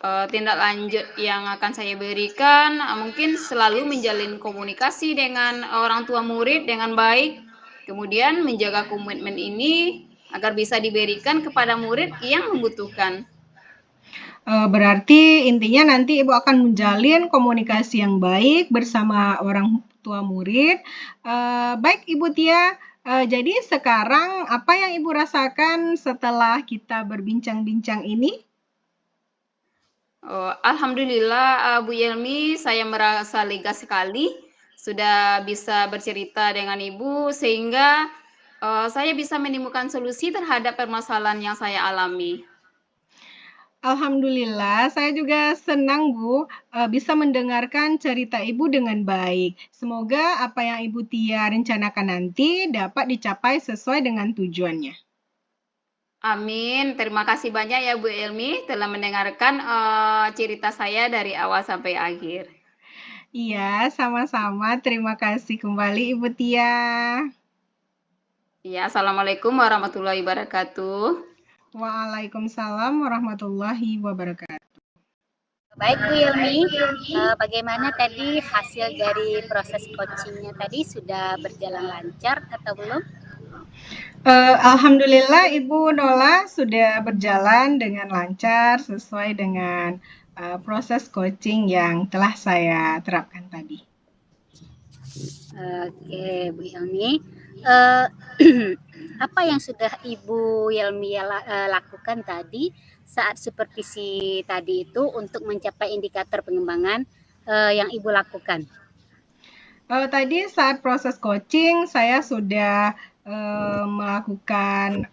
tindak lanjut yang akan saya berikan mungkin selalu menjalin komunikasi dengan orang tua murid dengan baik, kemudian menjaga komitmen ini agar bisa diberikan kepada murid yang membutuhkan. Berarti intinya nanti Ibu akan menjalin komunikasi yang baik bersama orang tua murid. Baik Ibu Tia, jadi sekarang apa yang Ibu rasakan setelah kita berbincang-bincang ini? Alhamdulillah Bu Yelmi, saya merasa lega sekali sudah bisa bercerita dengan Ibu sehingga saya bisa menemukan solusi terhadap permasalahan yang saya alami. Alhamdulillah, saya juga senang Bu bisa mendengarkan cerita Ibu dengan baik. Semoga apa yang Ibu Tia rencanakan nanti dapat dicapai sesuai dengan tujuannya. Amin. Terima kasih banyak ya Bu Elmi telah mendengarkan cerita saya dari awal sampai akhir. Iya, sama-sama. Terima kasih kembali Ibu Tia. Ya, Assalamualaikum warahmatullahi wabarakatuh. Waalaikumsalam warahmatullahi wabarakatuh. Baik Bu Yelmi, bagaimana tadi hasil dari proses coachingnya tadi, sudah berjalan lancar atau belum? Alhamdulillah Ibu Nola sudah berjalan dengan lancar sesuai dengan proses coaching yang telah saya terapkan tadi. Oke Bu Yelmi, apa yang sudah Ibu Yelmi lakukan tadi saat supervisi tadi itu untuk mencapai indikator pengembangan yang Ibu lakukan? Tadi saat proses coaching saya sudah melakukan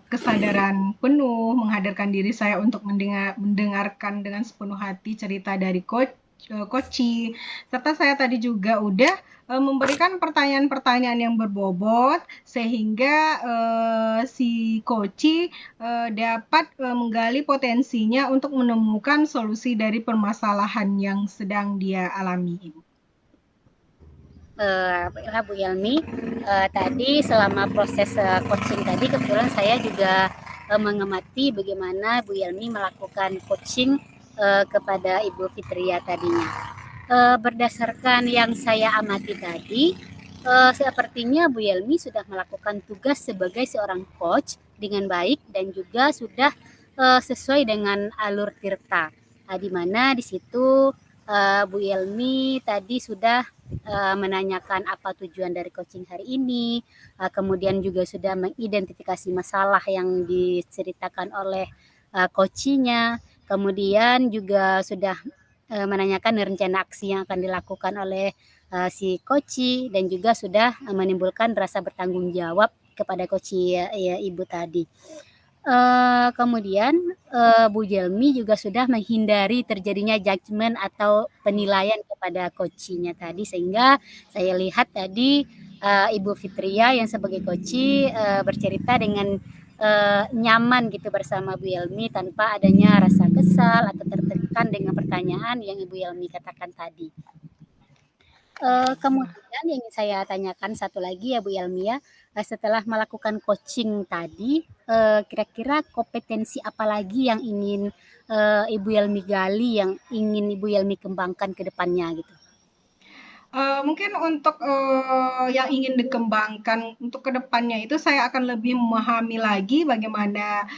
kesadaran penuh, menghadirkan diri saya untuk mendengarkan dengan sepenuh hati cerita dari coaching, serta saya tadi juga udah memberikan pertanyaan-pertanyaan yang berbobot sehingga si coach dapat menggali potensinya untuk menemukan solusi dari permasalahan yang sedang dia alami, Ibu. Baiklah Bu Yelmi, tadi selama proses coaching tadi kebetulan saya juga mengamati bagaimana Bu Yelmi melakukan coaching kepada Ibu Fitria tadinya. Berdasarkan yang saya amati tadi, sepertinya Bu Yelmi sudah melakukan tugas sebagai seorang coach dengan baik dan juga sudah sesuai dengan alur Tirta, di mana di situ Bu Yelmi tadi sudah menanyakan apa tujuan dari coaching hari ini, kemudian juga sudah mengidentifikasi masalah yang diceritakan oleh coachnya, kemudian juga sudah menanyakan rencana aksi yang akan dilakukan oleh si coach dan juga sudah menimbulkan rasa bertanggung jawab kepada coach ya, Ibu tadi. Kemudian Bu Yelmi juga sudah menghindari terjadinya judgement atau penilaian kepada coachnya tadi, sehingga saya lihat tadi Ibu Fitria yang sebagai coach bercerita dengan nyaman gitu bersama Bu Yelmi tanpa adanya rasa kesal atau tertekan dengan pertanyaan yang Ibu Yelmi katakan tadi. Kemudian yang ingin saya tanyakan satu lagi ya Bu Yelmi ya, setelah melakukan coaching tadi, kira-kira kompetensi apa lagi yang ingin Ibu Yelmi gali, yang ingin Ibu Yelmi kembangkan ke depannya gitu? Mungkin untuk yang ingin dikembangkan untuk kedepannya itu saya akan lebih memahami lagi bagaimana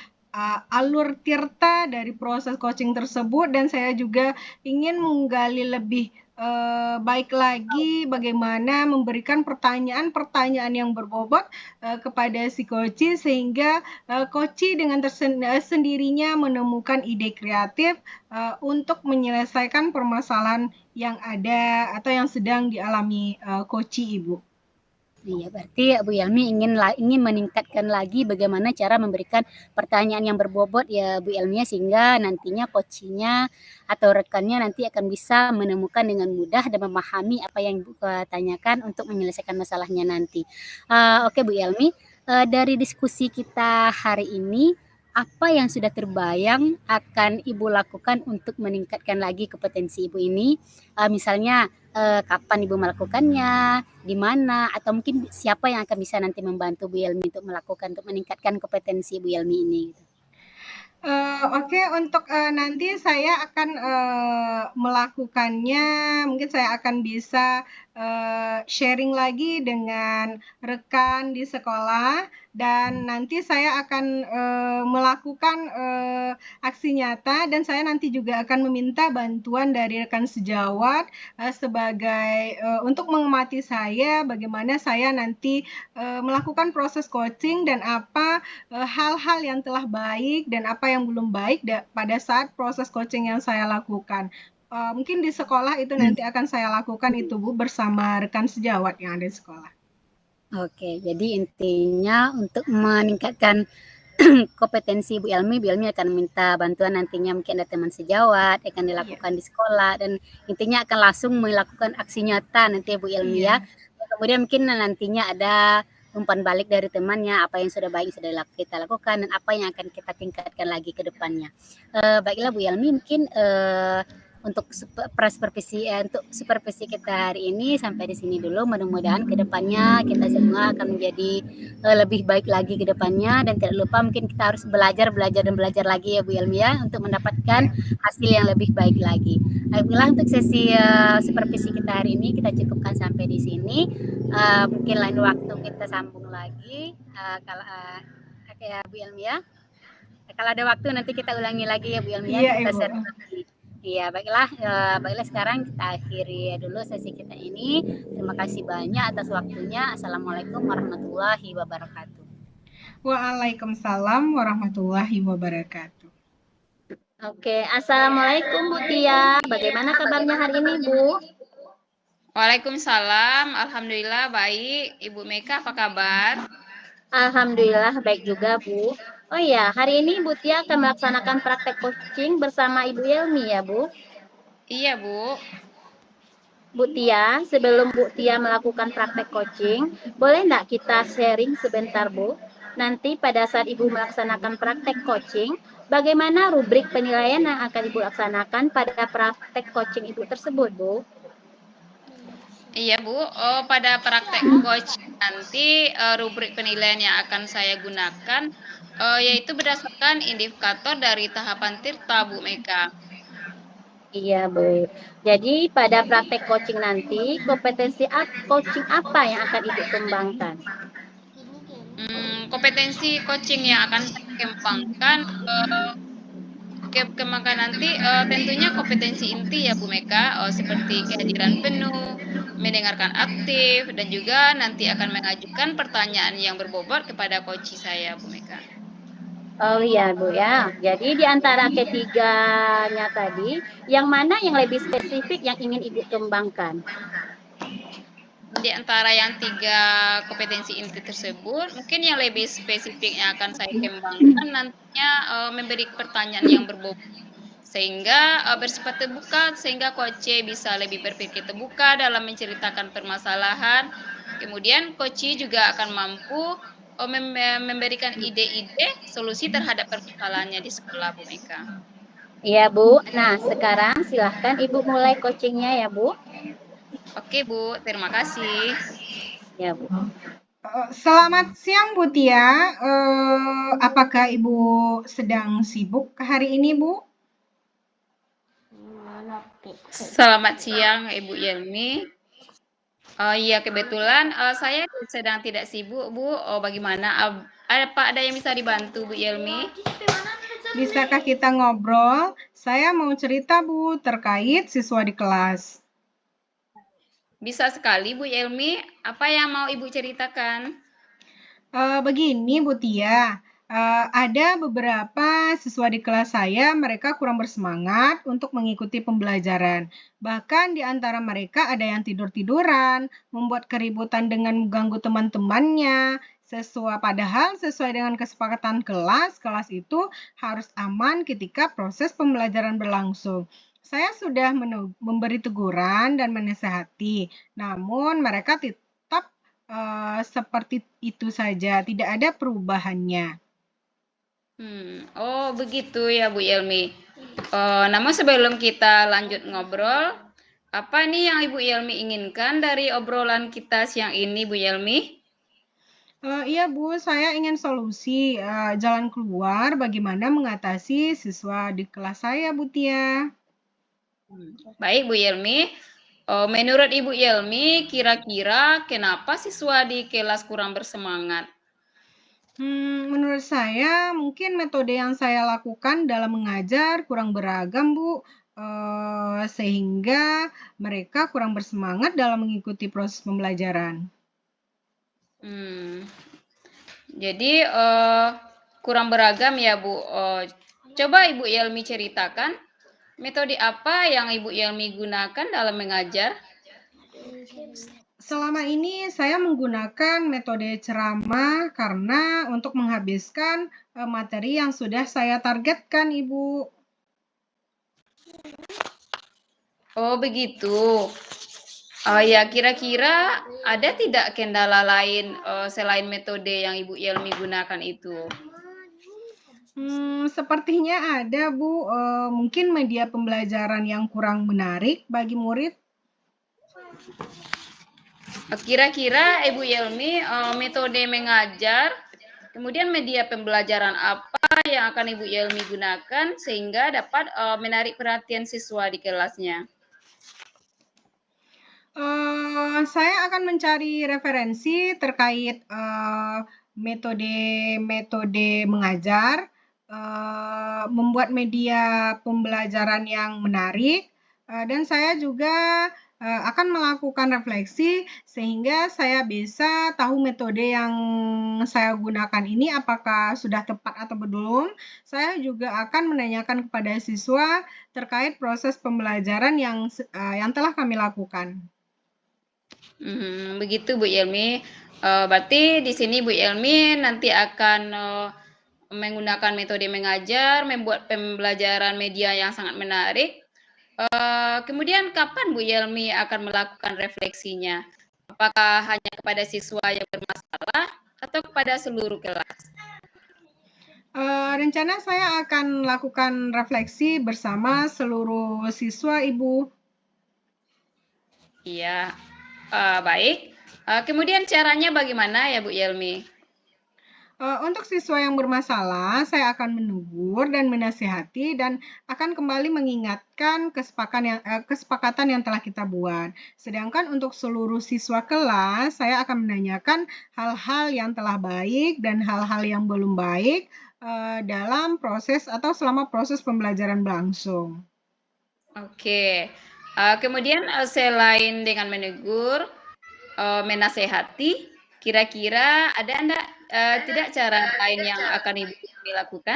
alur tirta dari proses coaching tersebut, dan saya juga ingin menggali lebih baik lagi bagaimana memberikan pertanyaan-pertanyaan yang berbobot kepada si coach sehingga coach dengan sendirinya menemukan ide kreatif untuk menyelesaikan permasalahan yang ada atau yang sedang dialami coach Ibu. Iya, berarti Bu Yelmi ingin meningkatkan lagi bagaimana cara memberikan pertanyaan yang berbobot ya Bu Yelmi, sehingga nantinya coachnya atau rekannya nanti akan bisa menemukan dengan mudah dan memahami apa yang Ibu tanyakan untuk menyelesaikan masalahnya nanti. Oke Bu Yelmi, dari diskusi kita hari ini, apa yang sudah terbayang akan Ibu lakukan untuk meningkatkan lagi kompetensi Ibu ini? Misalnya kapan Ibu melakukannya, di mana, atau mungkin siapa yang akan bisa nanti membantu Bu Yelmi untuk meningkatkan kompetensi Bu Yelmi ini gitu. Oke, untuk nanti saya akan melakukannya. Mungkin saya akan bisa sharing lagi dengan rekan di sekolah, dan nanti saya akan melakukan aksi nyata, dan saya nanti juga akan meminta bantuan dari rekan sejawat sebagai untuk mengamati saya bagaimana saya nanti melakukan proses coaching dan apa hal-hal yang telah baik dan apa yang belum baik pada saat proses coaching yang saya lakukan. Mungkin di sekolah itu nanti akan saya lakukan itu Bu bersama rekan sejawat yang ada di sekolah. Oke, jadi intinya untuk meningkatkan kompetensi Bu Elmi akan minta bantuan nantinya, mungkin ada teman sejawat akan dilakukan di sekolah, dan intinya akan langsung melakukan aksi nyata nanti Bu Elmi ya. Kemudian mungkin nantinya ada umpan balik dari temannya, apa yang sudah baik sudah kita lakukan dan apa yang akan kita tingkatkan lagi ke depannya. Baiklah Bu Elmi, mungkin untuk supervisi kita hari ini sampai di sini dulu. Mudah-mudahan kedepannya kita semua akan menjadi lebih baik lagi ke depannya, dan tidak lupa mungkin kita harus belajar lagi ya Bu Elmi ya, untuk mendapatkan hasil yang lebih baik lagi. Baiklah, untuk sesi supervisi kita hari ini kita cukupkan sampai di sini. Mungkin lain waktu kita sambung lagi kalau ya Bu Elmi ya. Kalau ada waktu nanti kita ulangi lagi ya Bu Elmi ya, kita share lagi. Iya, baiklah sekarang kita akhiri dulu sesi kita ini. Terima kasih banyak atas waktunya. Assalamualaikum warahmatullahi wabarakatuh. Waalaikumsalam warahmatullahi wabarakatuh. Oke, Assalamualaikum Bu Tia. Bagaimana kabarnya hari ini Bu? Waalaikumsalam, alhamdulillah baik. Ibu Meka apa kabar? Alhamdulillah baik juga Bu. Oh iya, hari ini Bu Tia akan melaksanakan praktek coaching bersama Ibu Yelmi ya Bu? Iya Bu. Bu Tia, sebelum Bu Tia melakukan praktek coaching, boleh nggak kita sharing sebentar Bu? Nanti pada saat Ibu melaksanakan praktek coaching, bagaimana rubrik penilaian yang akan Ibu laksanakan pada praktek coaching Ibu tersebut Bu? Iya Bu, pada praktek coach nanti rubrik penilaian yang akan saya gunakan yaitu berdasarkan indikator dari tahapan tirta Bu Meka. Iya Bu. Jadi pada praktek coaching nanti kompetensi coaching apa yang akan Ibu kembangkan? Kompetensi coaching yang akan saya kembangkan nanti tentunya kompetensi inti ya Bu Meka, seperti kehadiran penuh, mendengarkan aktif, dan juga nanti akan mengajukan pertanyaan yang berbobot kepada coach saya Bu Meka. Oh iya Bu ya, jadi di antara ketiganya tadi, yang mana yang lebih spesifik yang ingin Ibu kembangkan? Di antara yang 3 kompetensi inti tersebut, mungkin yang lebih spesifik yang akan saya kembangkan nantinya memberi pertanyaan yang berbobot, sehingga bersifat terbuka, sehingga coach bisa lebih berpikir terbuka dalam menceritakan permasalahan. Kemudian coach juga akan mampu memberikan ide-ide solusi terhadap permasalahannya di sekolah Bu Meka. Iya Bu, nah sekarang silahkan Ibu mulai coachingnya ya Bu. Oke Bu, terima kasih. Ya Bu. Selamat siang Bu Tia, apakah Ibu sedang sibuk hari ini Bu? Selamat siang Ibu Yelmi. Iya kebetulan saya sedang tidak sibuk Bu. Bagaimana? Ada yang bisa dibantu Bu Yelmi? Bisakah kita ngobrol? Saya mau cerita Bu terkait siswa di kelas. Bisa sekali Bu Yelmi. Apa yang mau Ibu ceritakan? Begini Bu Tia, ada beberapa siswa di kelas saya, mereka kurang bersemangat untuk mengikuti pembelajaran. Bahkan di antara mereka ada yang tidur-tiduran, membuat keributan dengan mengganggu teman-temannya. Padahal sesuai dengan kesepakatan kelas itu harus aman ketika proses pembelajaran berlangsung. Saya sudah memberi teguran dan menasehati, namun mereka seperti itu saja, tidak ada perubahannya. Oh begitu ya Bu Yelmi. Namun sebelum kita lanjut ngobrol, apa nih yang Ibu Yelmi inginkan dari obrolan kita siang ini Bu Yelmi? Iya Bu, saya ingin solusi jalan keluar bagaimana mengatasi siswa di kelas saya, Bu Tia. Baik Bu Yelmi, menurut Ibu Yelmi, kira-kira kenapa siswa di kelas kurang bersemangat? Menurut saya mungkin metode yang saya lakukan dalam mengajar kurang beragam, Bu, sehingga mereka kurang bersemangat dalam mengikuti proses pembelajaran. Jadi kurang beragam ya Bu. Coba Ibu Yelmi ceritakan metode apa yang Ibu Yelmi gunakan dalam mengajar? Selama ini saya menggunakan metode ceramah karena untuk menghabiskan materi yang sudah saya targetkan, Ibu. Oh begitu. Ya kira-kira ada tidak kendala lain selain metode yang Ibu Yelmi gunakan itu? Sepertinya ada, Bu. Mungkin media pembelajaran yang kurang menarik bagi murid. Kira-kira Ibu Yelmi metode mengajar, kemudian media pembelajaran apa yang akan Ibu Yelmi gunakan sehingga dapat menarik perhatian siswa di kelasnya? Saya akan mencari referensi terkait metode-metode mengajar, membuat media pembelajaran yang menarik, dan saya juga akan melakukan refleksi sehingga saya bisa tahu metode yang saya gunakan ini apakah sudah tepat atau belum. Saya juga akan menanyakan kepada siswa terkait proses pembelajaran yang telah kami lakukan. Begitu Bu Yelmi. Berarti di sini Bu Yelmi nanti akan menggunakan metode mengajar, membuat pembelajaran media yang sangat menarik. Kemudian kapan Bu Yelmi akan melakukan refleksinya? Apakah hanya kepada siswa yang bermasalah atau kepada seluruh kelas? Rencana saya akan lakukan refleksi bersama seluruh siswa, Ibu. Iya, baik. Kemudian caranya bagaimana ya Bu Yelmi? Untuk siswa yang bermasalah, saya akan menegur dan menasihati dan akan kembali mengingatkan kesepakatan yang telah kita buat. Sedangkan untuk seluruh siswa kelas, saya akan menanyakan hal-hal yang telah baik dan hal-hal yang belum baik dalam proses atau selama proses pembelajaran berlangsung. Oke. Kemudian selain dengan menegur, menasehati, kira-kira ada tidak cara lain yang akan Ibu lakukan?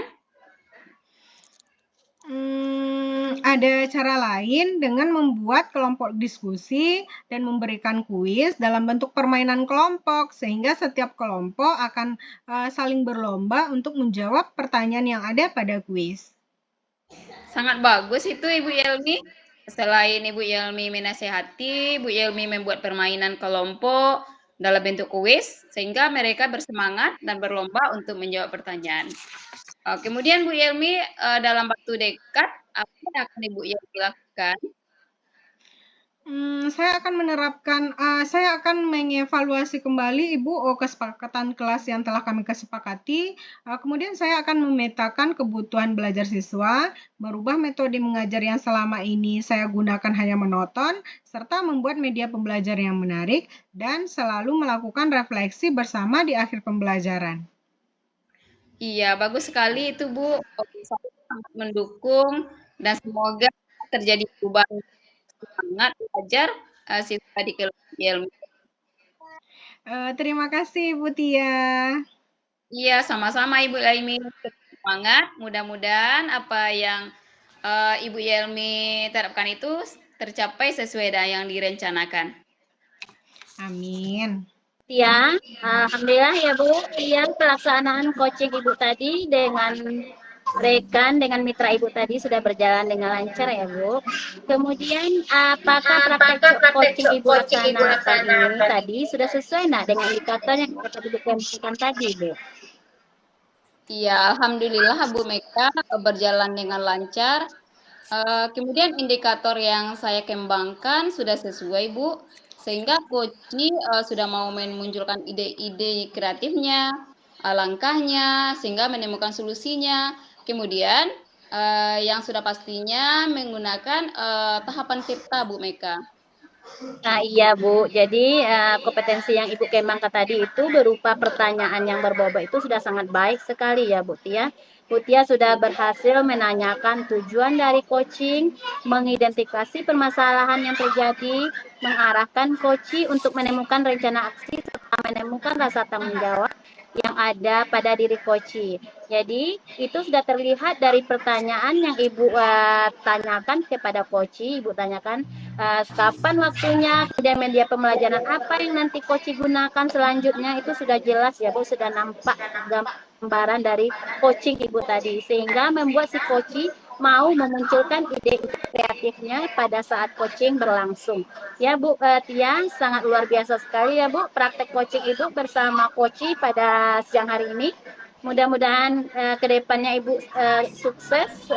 Ada cara lain dengan membuat kelompok diskusi dan memberikan kuis dalam bentuk permainan kelompok, sehingga setiap kelompok akan saling berlomba untuk menjawab pertanyaan yang ada pada kuis. Sangat bagus itu Ibu Yelmi. Selain Ibu Yelmi menasehati, Ibu Yelmi membuat permainan kelompok dalam bentuk kuis, sehingga mereka bersemangat dan berlomba untuk menjawab pertanyaan. Kemudian Bu Yelmi, dalam waktu dekat, apa yang akan Ibu Yelmi lakukan? Saya akan mengevaluasi kembali Ibu kesepakatan kelas yang telah kami kesepakati. Kemudian saya akan memetakan kebutuhan belajar siswa, merubah metode mengajar yang selama ini saya gunakan hanya monoton, serta membuat media pembelajaran yang menarik, dan selalu melakukan refleksi bersama di akhir pembelajaran. Iya, bagus sekali itu Bu. Saya sangat mendukung dan semoga terjadi perubahan semangat belajar siswa di kelas Yelmi. Terima kasih Ibu Tia. Iya, sama-sama Ibu Yelmi. Semangat, mudah-mudahan apa yang Ibu Yelmi terapkan itu tercapai sesuai dengan yang direncanakan. Amin. Ya, alhamdulillah ya Bu. Ya, pelaksanaan coaching Ibu tadi dengan dengan mitra Ibu tadi sudah berjalan dengan lancar ya Bu. Kemudian apakah praktek coaching Ibu laksanakan ini tadi sudah sesuai dengan indikator yang tadi Ibu kembangkan tadi Bu? Iya, alhamdulillah Bu Meka berjalan dengan lancar. Kemudian indikator yang saya kembangkan sudah sesuai Bu. Sehingga Koci sudah mau memunculkan ide-ide kreatifnya, langkahnya, sehingga menemukan solusinya. Kemudian yang sudah pastinya menggunakan tahapan tirta, Bu Meka. Nah, iya Bu, jadi kompetensi yang Ibu kembangkan tadi itu berupa pertanyaan yang berbobot itu sudah sangat baik sekali ya Bu Tia. Bu Tia sudah berhasil menanyakan tujuan dari coaching, mengidentifikasi permasalahan yang terjadi, mengarahkan coach untuk menemukan rencana aksi, serta menemukan rasa tanggung jawab yang ada pada diri coach. Jadi, itu sudah terlihat dari pertanyaan yang Ibu tanyakan kepada coach. Ibu tanyakan, kapan waktunya, kemudian media pembelajaran apa yang nanti coach gunakan selanjutnya, itu sudah jelas ya Bu, sudah nampak gambaran dari coaching Ibu tadi, sehingga membuat si coach mau memunculkan ide kreatifnya pada saat coaching berlangsung. Ya Bu Tia, sangat luar biasa sekali ya Bu praktek coaching Ibu bersama coach pada siang hari ini. Mudah-mudahan ke depannya Ibu sukses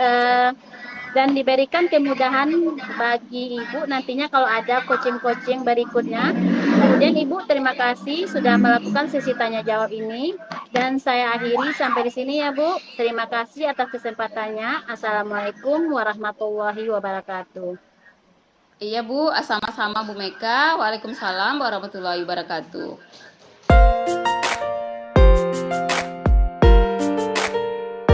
dan diberikan kemudahan bagi Ibu nantinya kalau ada coaching-coaching berikutnya. Kemudian Ibu, terima kasih sudah melakukan sesi tanya jawab ini. Dan saya akhiri sampai di sini ya Bu. Terima kasih atas kesempatannya. Assalamualaikum warahmatullahi wabarakatuh. Iya Bu, sama-sama Bu Meka. Waalaikumsalam warahmatullahi wabarakatuh.